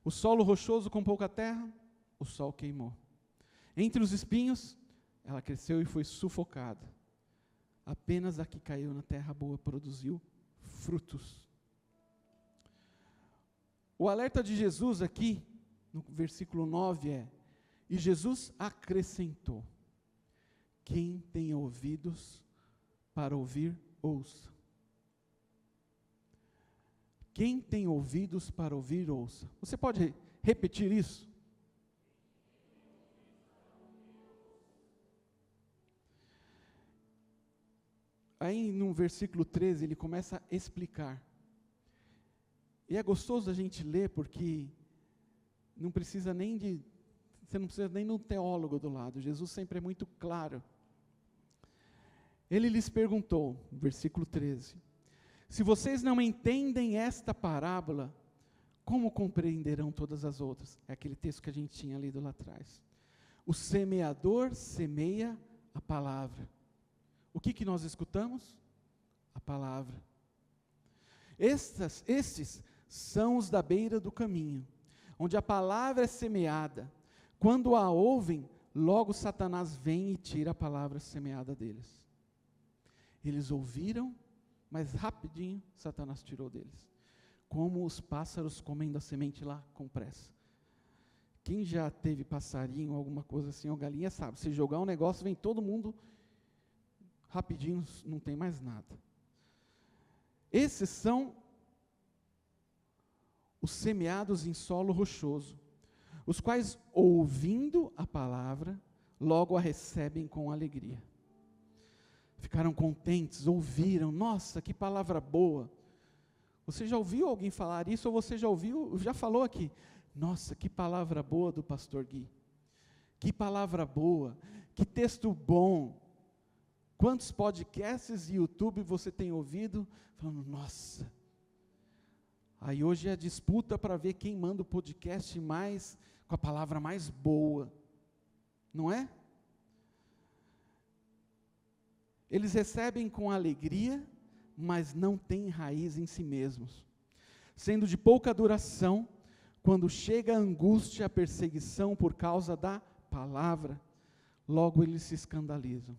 O solo rochoso com pouca terra, o sol queimou. Entre os espinhos, ela cresceu e foi sufocada. Apenas a que caiu na terra boa produziu frutos. O alerta de Jesus aqui, no versículo 9 é: e Jesus acrescentou: quem tem ouvidos para ouvir, ouça. Quem tem ouvidos para ouvir, ouça. Você pode repetir isso? Aí no versículo 13 ele começa a explicar. E é gostoso a gente ler porque não precisa nem de, você não precisa nem de um teólogo do lado. Jesus sempre é muito claro. Ele lhes perguntou, versículo 13, se vocês não entendem esta parábola, como compreenderão todas as outras? É aquele texto que a gente tinha lido lá atrás. O semeador semeia a palavra. O que nós escutamos? A palavra. Estes são os da beira do caminho, onde a palavra é semeada. Quando a ouvem, logo Satanás vem e tira a palavra semeada deles. Eles ouviram, mas rapidinho Satanás tirou deles. Como os pássaros comendo a semente lá com pressa. Quem já teve passarinho, alguma coisa assim, ou galinha, sabe, se jogar um negócio, vem todo mundo, rapidinho, não tem mais nada. Esses são os semeados em solo rochoso, os quais, ouvindo a palavra, logo a recebem com alegria. Ficaram contentes, ouviram, nossa, que palavra boa. Você já ouviu alguém falar isso, ou você já falou aqui, nossa, que palavra boa do pastor Gui. Que palavra boa, que texto bom. Quantos podcasts e YouTube você tem ouvido, falando, nossa. Aí hoje é a disputa para ver quem manda o podcast mais, com a palavra mais boa. Não é? Eles recebem com alegria, mas não têm raiz em si mesmos. Sendo de pouca duração, quando chega a angústia, a perseguição por causa da palavra, logo eles se escandalizam.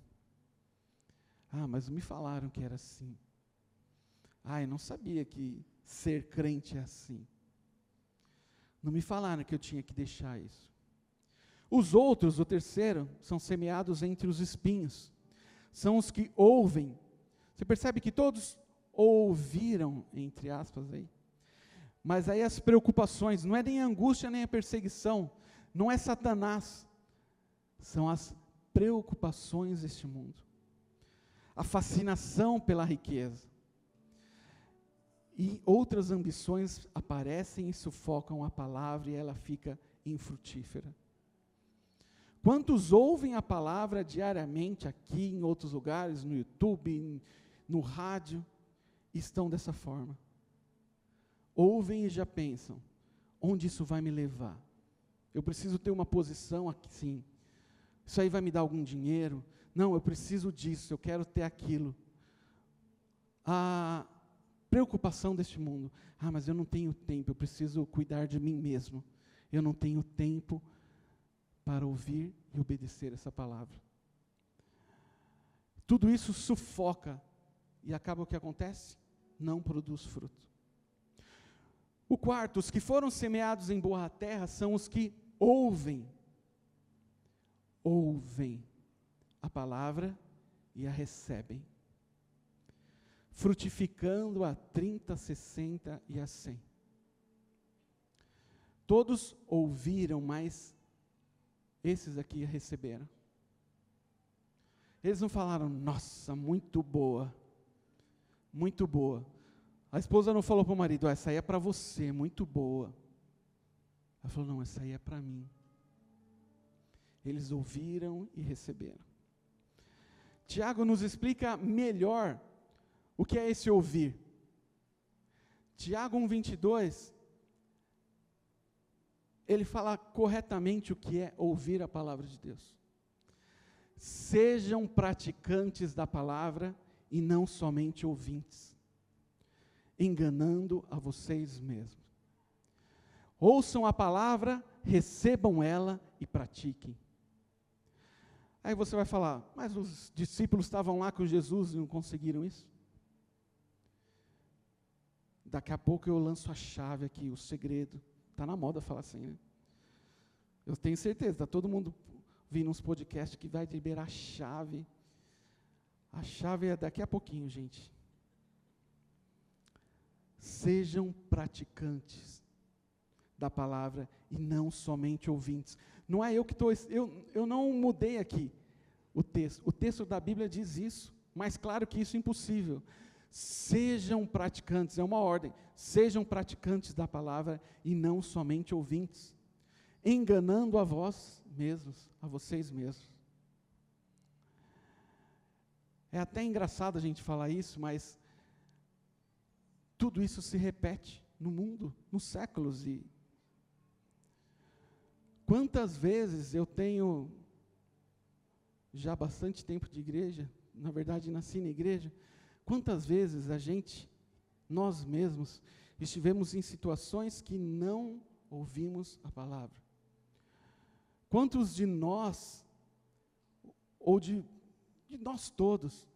Ah, mas me falaram que era assim. Ah, eu não sabia que ser crente é assim. Não me falaram que eu tinha que deixar isso. Os outros, o terceiro, são semeados entre os espinhos. São os que ouvem. Você percebe que todos ouviram, entre aspas, aí. Mas aí as preocupações, não é nem a angústia, nem a perseguição, não é Satanás, são as preocupações deste mundo. A fascinação pela riqueza. E outras ambições aparecem e sufocam a palavra e ela fica infrutífera. Quantos ouvem a palavra diariamente aqui, em outros lugares, no YouTube, no rádio, estão dessa forma? Ouvem e já pensam, onde isso vai me levar? Eu preciso ter uma posição aqui, sim. Isso aí vai me dar algum dinheiro? Não, eu preciso disso, eu quero ter aquilo. A preocupação deste mundo. Ah, mas eu não tenho tempo, eu preciso cuidar de mim mesmo. Eu não tenho tempo para ouvir e obedecer essa palavra. Tudo isso sufoca e acaba o que acontece? Não produz fruto. O quarto, os que foram semeados em boa terra são os que ouvem a palavra e a recebem, frutificando a 30, 60 e a 100. Todos ouviram, mas esses aqui receberam. Eles não falaram, nossa, muito boa, muito boa. A esposa não falou para o marido, essa aí é para você, muito boa. Ela falou, não, essa aí é para mim. Eles ouviram e receberam. Tiago nos explica melhor o que é esse ouvir. Tiago 1:22, ele fala corretamente o que é ouvir a palavra de Deus. Sejam praticantes da palavra e não somente ouvintes, enganando a vocês mesmos. Ouçam a palavra, recebam ela e pratiquem. Aí você vai falar, mas os discípulos estavam lá com Jesus e não conseguiram isso? Daqui a pouco eu lanço a chave aqui, o segredo. Está na moda falar assim, né? Eu tenho certeza, está todo mundo vindo uns podcasts que vai liberar a chave. A chave é daqui a pouquinho, gente. Sejam praticantes da palavra e não somente ouvintes. Não é eu que estou, eu não mudei aqui o texto. O texto da Bíblia diz isso, mas claro que isso é impossível. Sejam praticantes, é uma ordem. Sejam praticantes da palavra e não somente ouvintes, enganando a vós mesmos, a vocês mesmos. É até engraçado a gente falar isso, mas tudo isso se repete no mundo, nos séculos. E quantas vezes eu tenho já bastante tempo de igreja, na verdade nasci na igreja, quantas vezes nós mesmos, estivemos em situações que não ouvimos a palavra. Quantos de nós, ou de nós todos,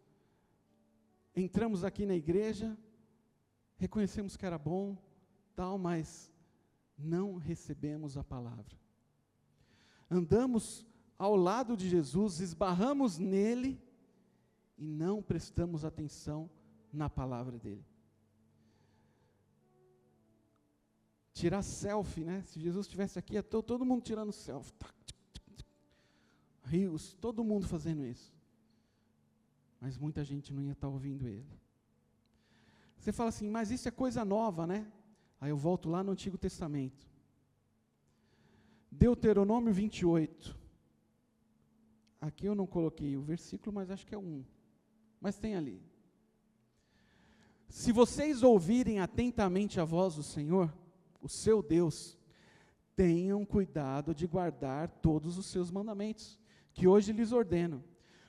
entramos aqui na igreja, reconhecemos que era bom, tal, mas não recebemos a palavra. Andamos ao lado de Jesus, esbarramos nele e não prestamos atenção na palavra dele. Tirar selfie, né? Se Jesus estivesse aqui, ia todo mundo tirando selfie. Rios, todo mundo fazendo isso. Mas muita gente não ia estar ouvindo ele. Você fala assim, mas isso é coisa nova, né? Aí eu volto lá no Antigo Testamento. Deuteronômio 28. Aqui eu não coloquei o versículo, mas acho que é 1. Mas tem ali. Se vocês ouvirem atentamente a voz do Senhor, o seu Deus, tenham cuidado de guardar todos os seus mandamentos, que hoje lhes ordeno.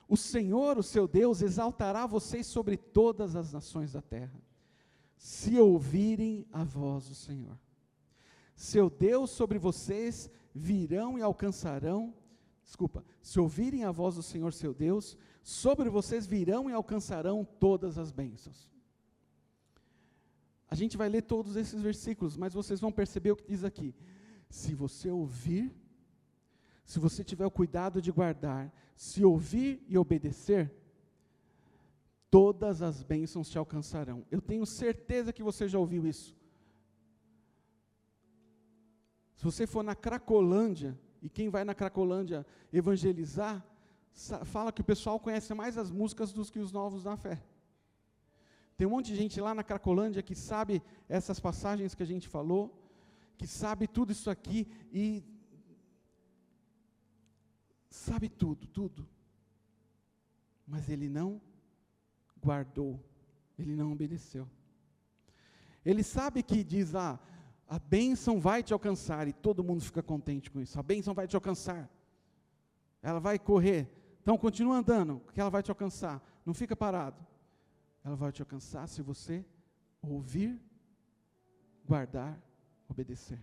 O Senhor, o seu Deus, exaltará vocês sobre todas as nações da terra, se ouvirem a voz do Senhor. Seu Deus sobre vocês virão e alcançarão, se ouvirem a voz do Senhor, seu Deus, sobre vocês virão e alcançarão todas as bênçãos. A gente vai ler todos esses versículos, mas vocês vão perceber o que diz aqui. Se você ouvir, se você tiver o cuidado de guardar, se ouvir e obedecer, todas as bênçãos te alcançarão. Eu tenho certeza que você já ouviu isso. Se você for na Cracolândia, e quem vai na Cracolândia evangelizar, fala que o pessoal conhece mais as músicas do que os novos na fé. Tem um monte de gente lá na Cracolândia que sabe essas passagens que a gente falou, que sabe tudo isso aqui e sabe tudo. Mas ele não guardou, ele não obedeceu. Ele sabe que diz, a bênção vai te alcançar, e todo mundo fica contente com isso. A bênção vai te alcançar, ela vai correr, então continua andando, que ela vai te alcançar, não fica parado. Ela vai te alcançar se você ouvir, guardar, obedecer.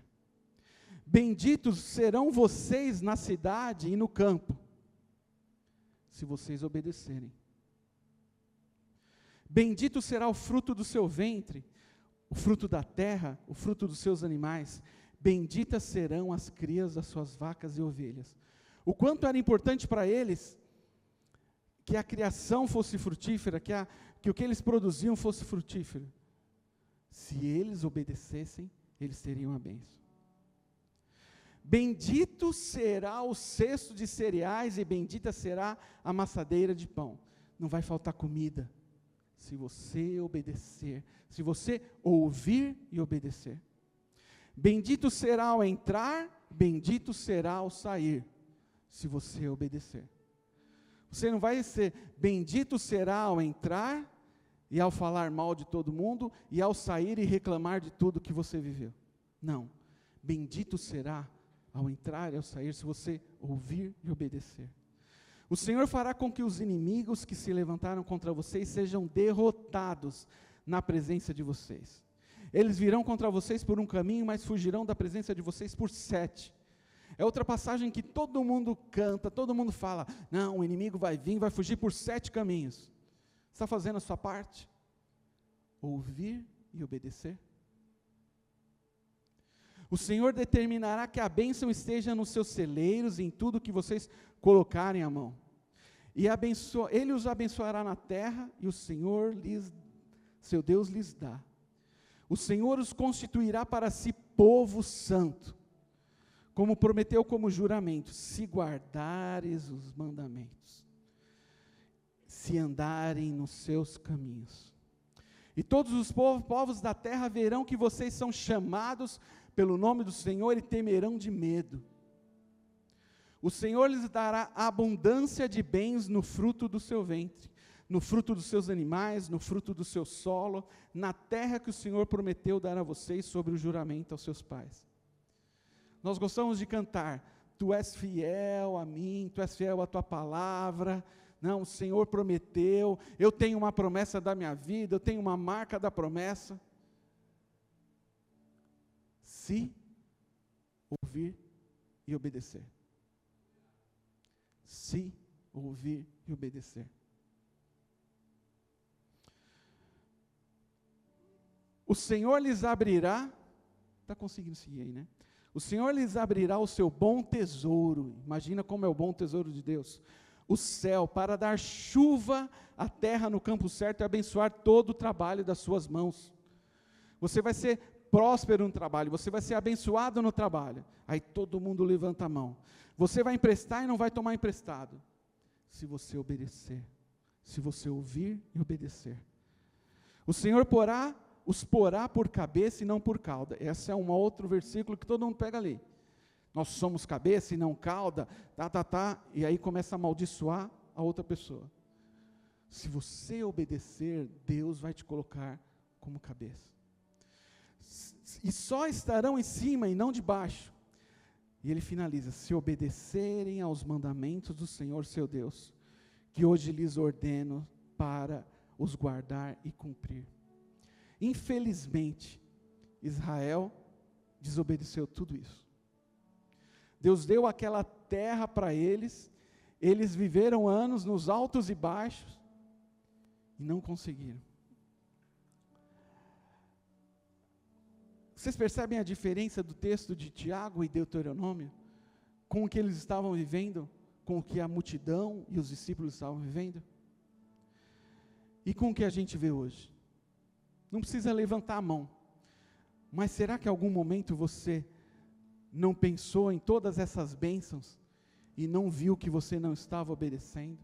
Benditos serão vocês na cidade e no campo, se vocês obedecerem. Bendito será o fruto do seu ventre, o fruto da terra, o fruto dos seus animais, benditas serão as crias das suas vacas e ovelhas. O quanto era importante para eles que a criação fosse frutífera, que o que eles produziam fosse frutífero. Se eles obedecessem, eles teriam a bênção. Bendito será o cesto de cereais e bendita será a amassadeira de pão. Não vai faltar comida, se você obedecer, se você ouvir e obedecer. Bendito será ao entrar, bendito será ao sair, se você obedecer. Você não vai ser bendito será ao entrar e ao falar mal de todo mundo e ao sair e reclamar de tudo que você viveu. Não, bendito será ao entrar e ao sair, se você ouvir e obedecer. O Senhor fará com que os inimigos que se levantaram contra vocês sejam derrotados na presença de vocês. Eles virão contra vocês por um caminho, mas fugirão da presença de vocês por 7. É outra passagem que todo mundo canta, todo mundo fala, não, o inimigo vai vir, vai fugir por 7 caminhos. Está fazendo a sua parte? Ouvir e obedecer? O Senhor determinará que a bênção esteja nos seus celeiros, em tudo que vocês colocarem a mão. E Ele os abençoará na terra, e o Senhor, seu Deus, lhes dá. O Senhor os constituirá para si povo santo, como prometeu como juramento, se guardares os mandamentos, se andarem nos seus caminhos. E todos os povos da terra verão que vocês são chamados pelo nome do Senhor e temerão de medo. O Senhor lhes dará abundância de bens no fruto do seu ventre, no fruto dos seus animais, no fruto do seu solo, na terra que o Senhor prometeu dar a vocês sobre o juramento aos seus pais. Nós gostamos de cantar, tu és fiel a mim, tu és fiel à tua palavra. Não, o Senhor prometeu, eu tenho uma promessa da minha vida, eu tenho uma marca da promessa. Se ouvir e obedecer. Se ouvir e obedecer. O Senhor lhes abrirá, está conseguindo seguir aí, né? O Senhor lhes abrirá o seu bom tesouro, imagina como é o bom tesouro de Deus, o céu, para dar chuva à terra no campo certo e abençoar todo o trabalho das suas mãos. Você vai ser próspero no trabalho, você vai ser abençoado no trabalho. Aí todo mundo levanta a mão. Você vai emprestar e não vai tomar emprestado, se você obedecer, se você ouvir e obedecer. O Senhor os porá por cabeça e não por cauda. Esse é um outro versículo que todo mundo pega ali. Nós somos cabeça e não cauda, e aí começa a amaldiçoar a outra pessoa. Se você obedecer, Deus vai te colocar como cabeça. E só estarão em cima e não debaixo. E ele finaliza, se obedecerem aos mandamentos do Senhor seu Deus, que hoje lhes ordeno para os guardar e cumprir. Infelizmente, Israel desobedeceu tudo isso. Deus deu aquela terra para eles viveram anos nos altos e baixos, e não conseguiram. Vocês percebem a diferença do texto de Tiago e Deuteronômio, com o que eles estavam vivendo, com o que a multidão e os discípulos estavam vivendo, e com o que a gente vê hoje? Não precisa levantar a mão, mas será que em algum momento você não pensou em todas essas bênçãos, e não viu que você não estava obedecendo?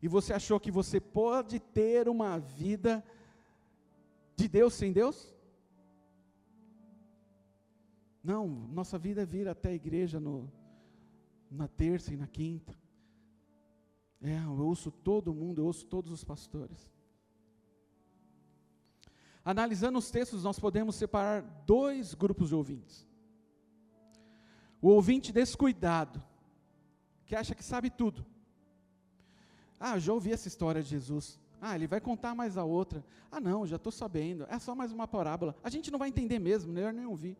E você achou que você pode ter uma vida de Deus sem Deus? Não, nossa vida é vir até a igreja na terça e na quinta. Eu ouço todo mundo, eu ouço todos os pastores. Analisando os textos, nós podemos separar 2 grupos de ouvintes. O ouvinte descuidado, que acha que sabe tudo. Já ouvi essa história de Jesus. Ele vai contar mais a outra. Não, já estou sabendo. É só mais uma parábola. A gente não vai entender mesmo, melhor nem ouvir.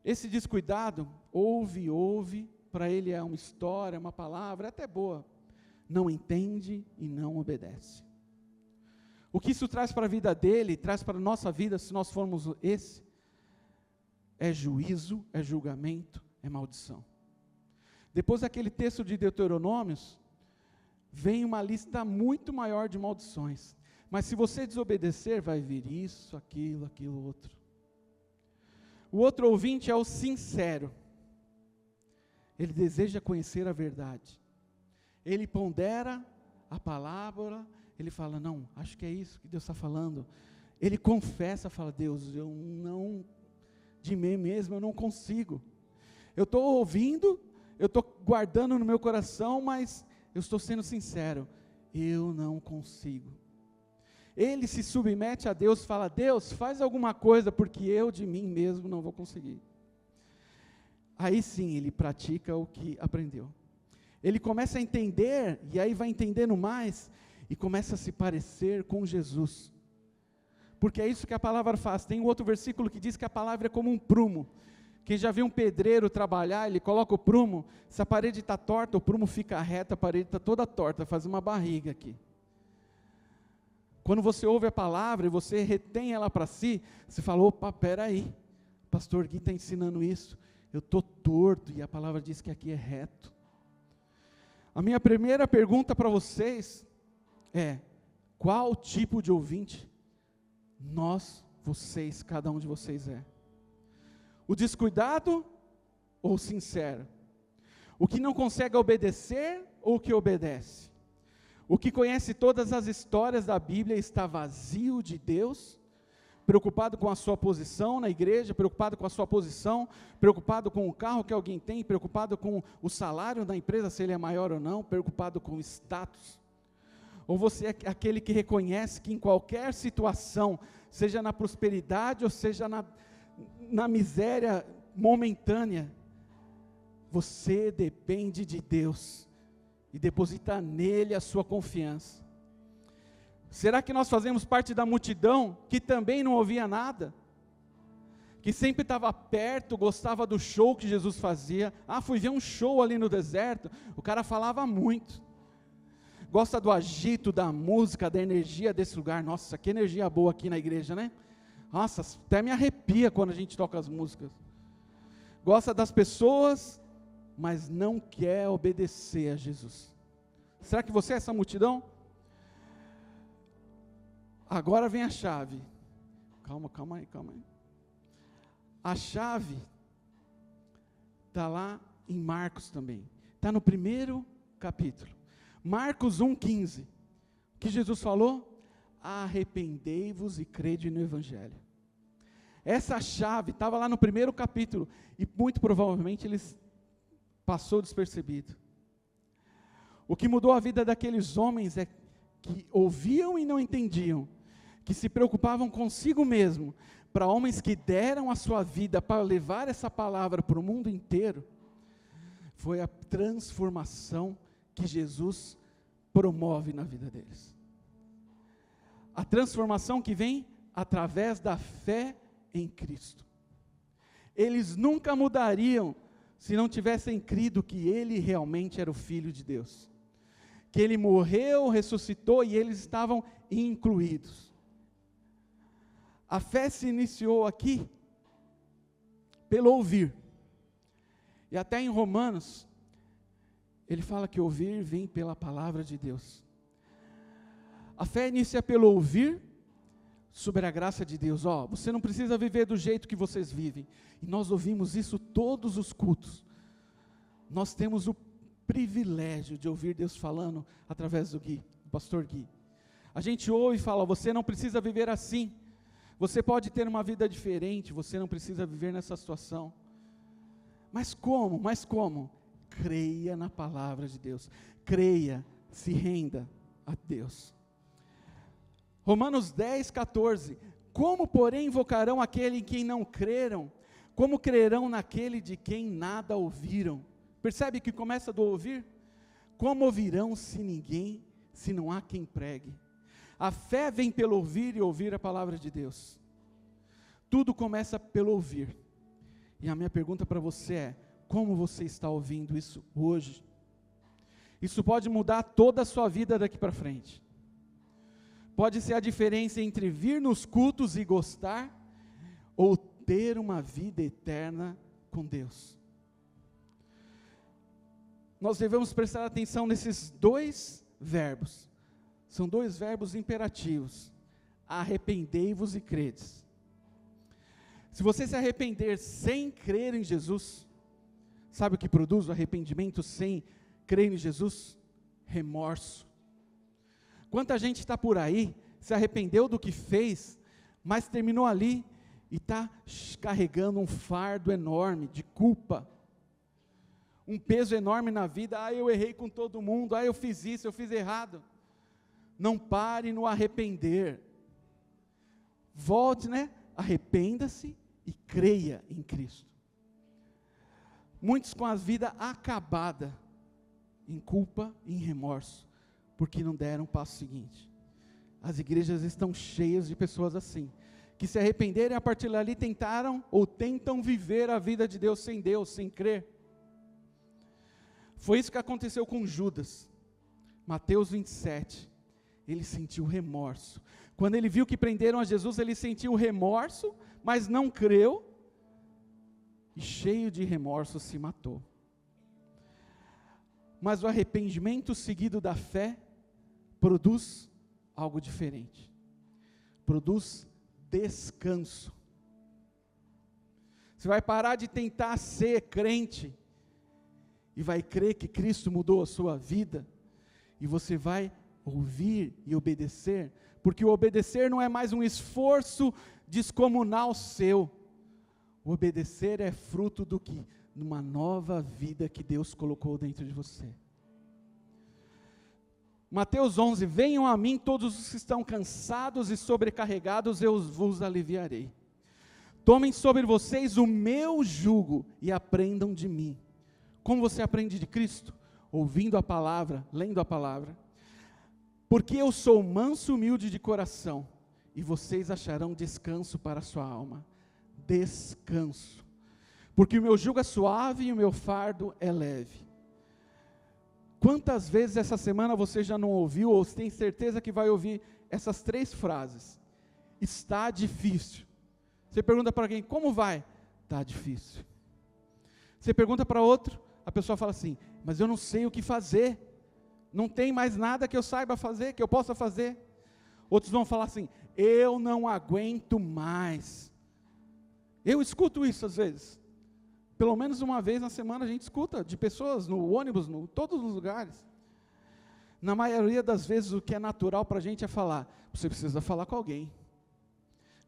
Esse descuidado, ouve, para ele é uma história, uma palavra, até boa. Não entende e não obedece. O que isso traz para a vida dele, traz para a nossa vida, se nós formos esse, é juízo, é julgamento, é maldição. Depois daquele texto de Deuteronômios, vem uma lista muito maior de maldições. Mas se você desobedecer, vai vir isso, aquilo, outro. O outro ouvinte é o sincero. Ele deseja conhecer a verdade. Ele pondera a palavra, ele fala, não, acho que é isso que Deus está falando. Ele confessa, fala, Deus, de mim mesmo eu não consigo. Eu estou ouvindo, eu estou guardando no meu coração, mas eu estou sendo sincero, eu não consigo. Ele se submete a Deus, fala, Deus, faz alguma coisa, porque eu de mim mesmo não vou conseguir. Aí sim, ele pratica o que aprendeu. Ele começa a entender, e aí vai entendendo mais, e começa a se parecer com Jesus. Porque é isso que a palavra faz. Tem um outro versículo que diz que a palavra é como um prumo. Quem já viu um pedreiro trabalhar, ele coloca o prumo, se a parede está torta, o prumo fica reto, a parede está toda torta, faz uma barriga aqui. Quando você ouve a palavra e você retém ela para si, você fala, opa, peraí, o pastor Gui está ensinando isso, eu estou torto, e a palavra diz que aqui é reto. A minha primeira pergunta para vocês é, qual tipo de ouvinte vocês, cada um de vocês é? O descuidado ou o sincero? O que não consegue obedecer ou o que obedece? O que conhece todas as histórias da Bíblia está vazio de Deus, preocupado com a sua posição na igreja, preocupado com a sua posição, preocupado com o carro que alguém tem, preocupado com o salário da empresa, se ele é maior ou não, preocupado com o status? Ou você é aquele que reconhece que em qualquer situação, seja na prosperidade ou seja na miséria momentânea, você depende de Deus e deposita nele a sua confiança? Será que nós fazemos parte da multidão que também não ouvia nada? Que sempre estava perto, gostava do show que Jesus fazia. Fui ver um show ali no deserto, o cara falava muito. Gosta do agito, da música, da energia desse lugar. Nossa, que energia boa aqui na igreja, né? Nossa, até me arrepia quando a gente toca as músicas. Gosta das pessoas, mas não quer obedecer a Jesus. Será que você é essa multidão? Agora vem a chave. Calma aí. A chave está lá em Marcos também. Está no primeiro capítulo. Marcos 1,15. O que Jesus falou? Arrependei-vos e crede no Evangelho. Essa chave estava lá no primeiro capítulo, e muito provavelmente eles passou despercebido. O que mudou a vida daqueles homens é que ouviam e não entendiam, que se preocupavam consigo mesmo, para homens que deram a sua vida para levar essa palavra para o mundo inteiro. Foi a transformação que Jesus promove na vida deles. A transformação que vem através da fé em Cristo. Eles nunca mudariam se não tivessem crido que Ele realmente era o Filho de Deus. Que Ele morreu, ressuscitou e eles estavam incluídos. A fé se iniciou aqui pelo ouvir. E até em Romanos, ele fala que ouvir vem pela palavra de Deus. A fé inicia pelo ouvir sobre a graça de Deus. Você não precisa viver do jeito que vocês vivem. E nós ouvimos isso todos os cultos. Nós temos o privilégio de ouvir Deus falando através do pastor Gui. A gente ouve e fala, você não precisa viver assim. Você pode ter uma vida diferente, você não precisa viver nessa situação. Mas como? Creia na palavra de Deus. Creia, se renda a Deus. Romanos 10,14. Como, porém, invocarão aquele em quem não creram? Como crerão naquele de quem nada ouviram? Percebe que começa do ouvir? Como ouvirão se não há quem pregue? A fé vem pelo ouvir e ouvir a palavra de Deus. Tudo começa pelo ouvir. E a minha pergunta para você é, como você está ouvindo isso hoje? Isso pode mudar toda a sua vida daqui para frente. pode ser a diferença entre vir nos cultos e gostar, ou ter uma vida eterna com Deus. Nós devemos prestar atenção nesses dois verbos. São dois verbos imperativos: arrependei-vos e credes. Se você se arrepender sem crer em Jesus, sabe o que produz o arrependimento sem crer em Jesus? Remorso. Quanta gente está por aí, se arrependeu do que fez, mas terminou ali e está carregando um fardo enorme de culpa, um peso enorme na vida. Eu errei com todo mundo, eu fiz isso, eu fiz errado. Não pare no arrepender, volte, arrependa-se e creia em Cristo. Muitos com a vida acabada, em culpa e em remorso, porque não deram o passo seguinte. As igrejas estão cheias de pessoas assim, que se arrependeram e a partir dali tentaram ou tentam viver a vida de Deus, sem crer. Foi isso que aconteceu com Judas. Mateus 27, ele sentiu remorso. Quando ele viu que prenderam a Jesus, ele sentiu remorso, mas não creu, e cheio de remorso se matou. Mas o arrependimento seguido da fé produz algo diferente. Produz descanso. Você vai parar de tentar ser crente e vai crer que Cristo mudou a sua vida, e você vai ouvir e obedecer, porque o obedecer não é mais um esforço descomunal seu. O obedecer é fruto do que? Numa nova vida que Deus colocou dentro de você. Mateus 11, venham a mim todos os que estão cansados e sobrecarregados, eu vos aliviarei. Tomem sobre vocês o meu jugo e aprendam de mim. Como você aprende de Cristo? Ouvindo a palavra, lendo a palavra. Porque eu sou manso e humilde de coração, e vocês acharão descanso para a sua alma. Descanso. Porque o meu jugo é suave e o meu fardo é leve. Quantas vezes essa semana você já não ouviu, ou tem certeza que vai ouvir essas 3 frases? Está difícil. Você pergunta para alguém, como vai? Está difícil. Você pergunta para outro, a pessoa fala assim, mas eu não sei o que fazer. Não tem mais nada que eu saiba fazer, que eu possa fazer. Outros vão falar assim, eu não aguento mais. Eu escuto isso às vezes. Pelo menos uma vez na semana a gente escuta de pessoas no ônibus, em todos os lugares. Na maioria das vezes o que é natural para a gente é falar, você precisa falar com alguém.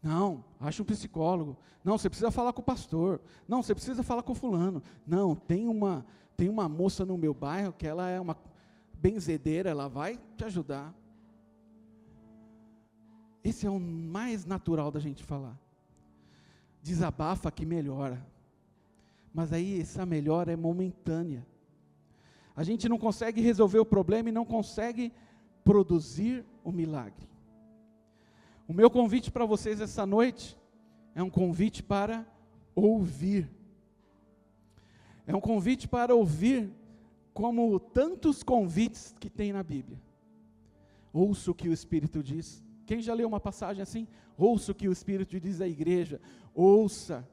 Não, acha um psicólogo. Não, você precisa falar com o pastor. Não, você precisa falar com fulano. Não, tem uma moça no meu bairro que ela é uma benzedeira, ela vai te ajudar. Esse é o mais natural da gente falar. Desabafa que melhora. Mas aí essa melhora é momentânea. A gente não consegue resolver o problema e não consegue produzir o milagre. O meu convite para vocês essa noite é um convite para ouvir. É um convite para ouvir como tantos convites que tem na Bíblia. Ouça o que o Espírito diz. Quem já leu uma passagem assim? Ouça o que o Espírito diz à igreja. Ouça.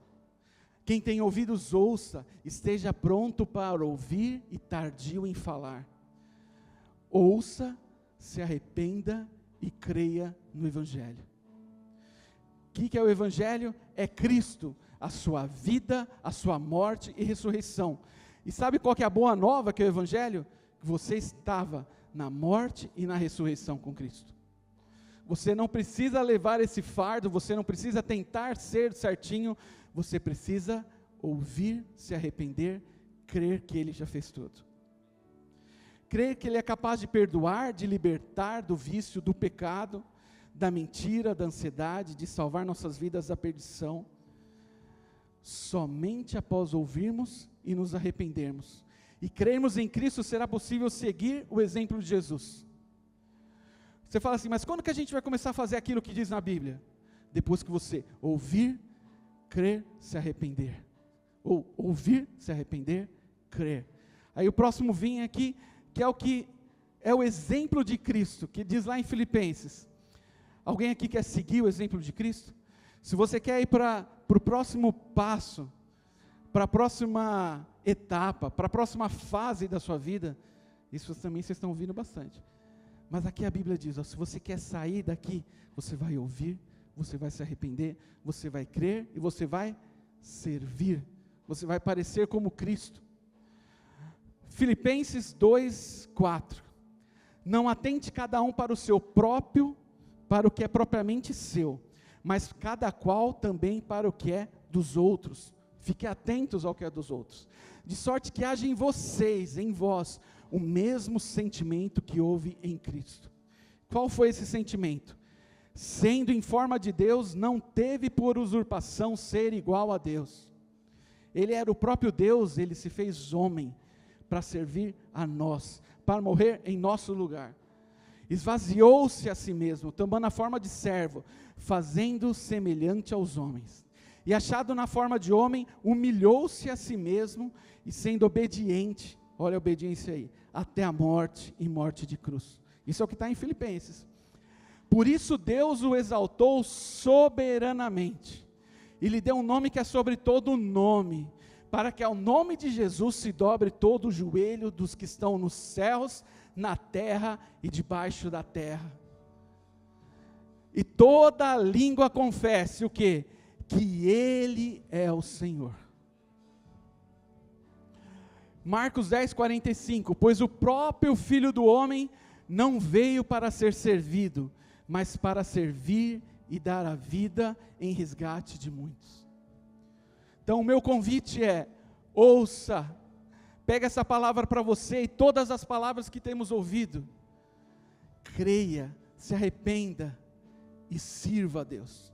Quem tem ouvidos, ouça. Esteja pronto para ouvir e tardio em falar. Ouça, se arrependa e creia no Evangelho. O que é o Evangelho? É Cristo, a sua vida, a sua morte e ressurreição. E sabe qual que é a boa nova que é o Evangelho? Que você estava na morte e na ressurreição com Cristo. Você não precisa levar esse fardo, você não precisa tentar ser certinho, você precisa ouvir, se arrepender, crer que Ele já fez tudo. Crer que Ele é capaz de perdoar, de libertar do vício, do pecado, da mentira, da ansiedade, de salvar nossas vidas da perdição. Somente após ouvirmos e nos arrependermos e crermos em Cristo, será possível seguir o exemplo de Jesus. Você fala assim, mas quando que a gente vai começar a fazer aquilo que diz na Bíblia? Depois que você ouvir, crer, se arrepender. Ou ouvir, se arrepender, crer. Aí o próximo vinho aqui, que é o exemplo de Cristo, que diz lá em Filipenses. Alguém aqui quer seguir o exemplo de Cristo? Se você quer ir para o próximo passo, para a próxima etapa, para a próxima fase da sua vida, isso também vocês estão ouvindo bastante. Mas aqui a Bíblia diz, ó, se você quer sair daqui, você vai ouvir, você vai se arrepender, você vai crer e você vai servir. Você vai parecer como Cristo. Filipenses 2:4. Não atente cada um para o seu próprio, para o que é propriamente seu, mas cada qual também para o que é dos outros. Fiquem atentos ao que é dos outros. De sorte que haja em vocês, em vós, o mesmo sentimento que houve em Cristo. Qual foi esse sentimento? Sendo em forma de Deus, não teve por usurpação ser igual a Deus. Ele era o próprio Deus, ele se fez homem para servir a nós, para morrer em nosso lugar. Esvaziou-se a si mesmo, tomando a forma de servo, fazendo semelhante aos homens. E achado na forma de homem, humilhou-se a si mesmo, e sendo obediente, olha a obediência aí, até a morte e morte de cruz. Isso é o que está em Filipenses. Por isso Deus o exaltou soberanamente, e lhe deu um nome que é sobre todo nome, para que ao nome de Jesus se dobre todo o joelho dos que estão nos céus, na terra e debaixo da terra. E toda a língua confesse o quê? Que Ele é o Senhor. Marcos 10:45, pois o próprio Filho do Homem não veio para ser servido, mas para servir e dar a vida em resgate de muitos. Então o meu convite é, ouça, pega essa palavra para você e todas as palavras que temos ouvido, creia, se arrependa e sirva a Deus.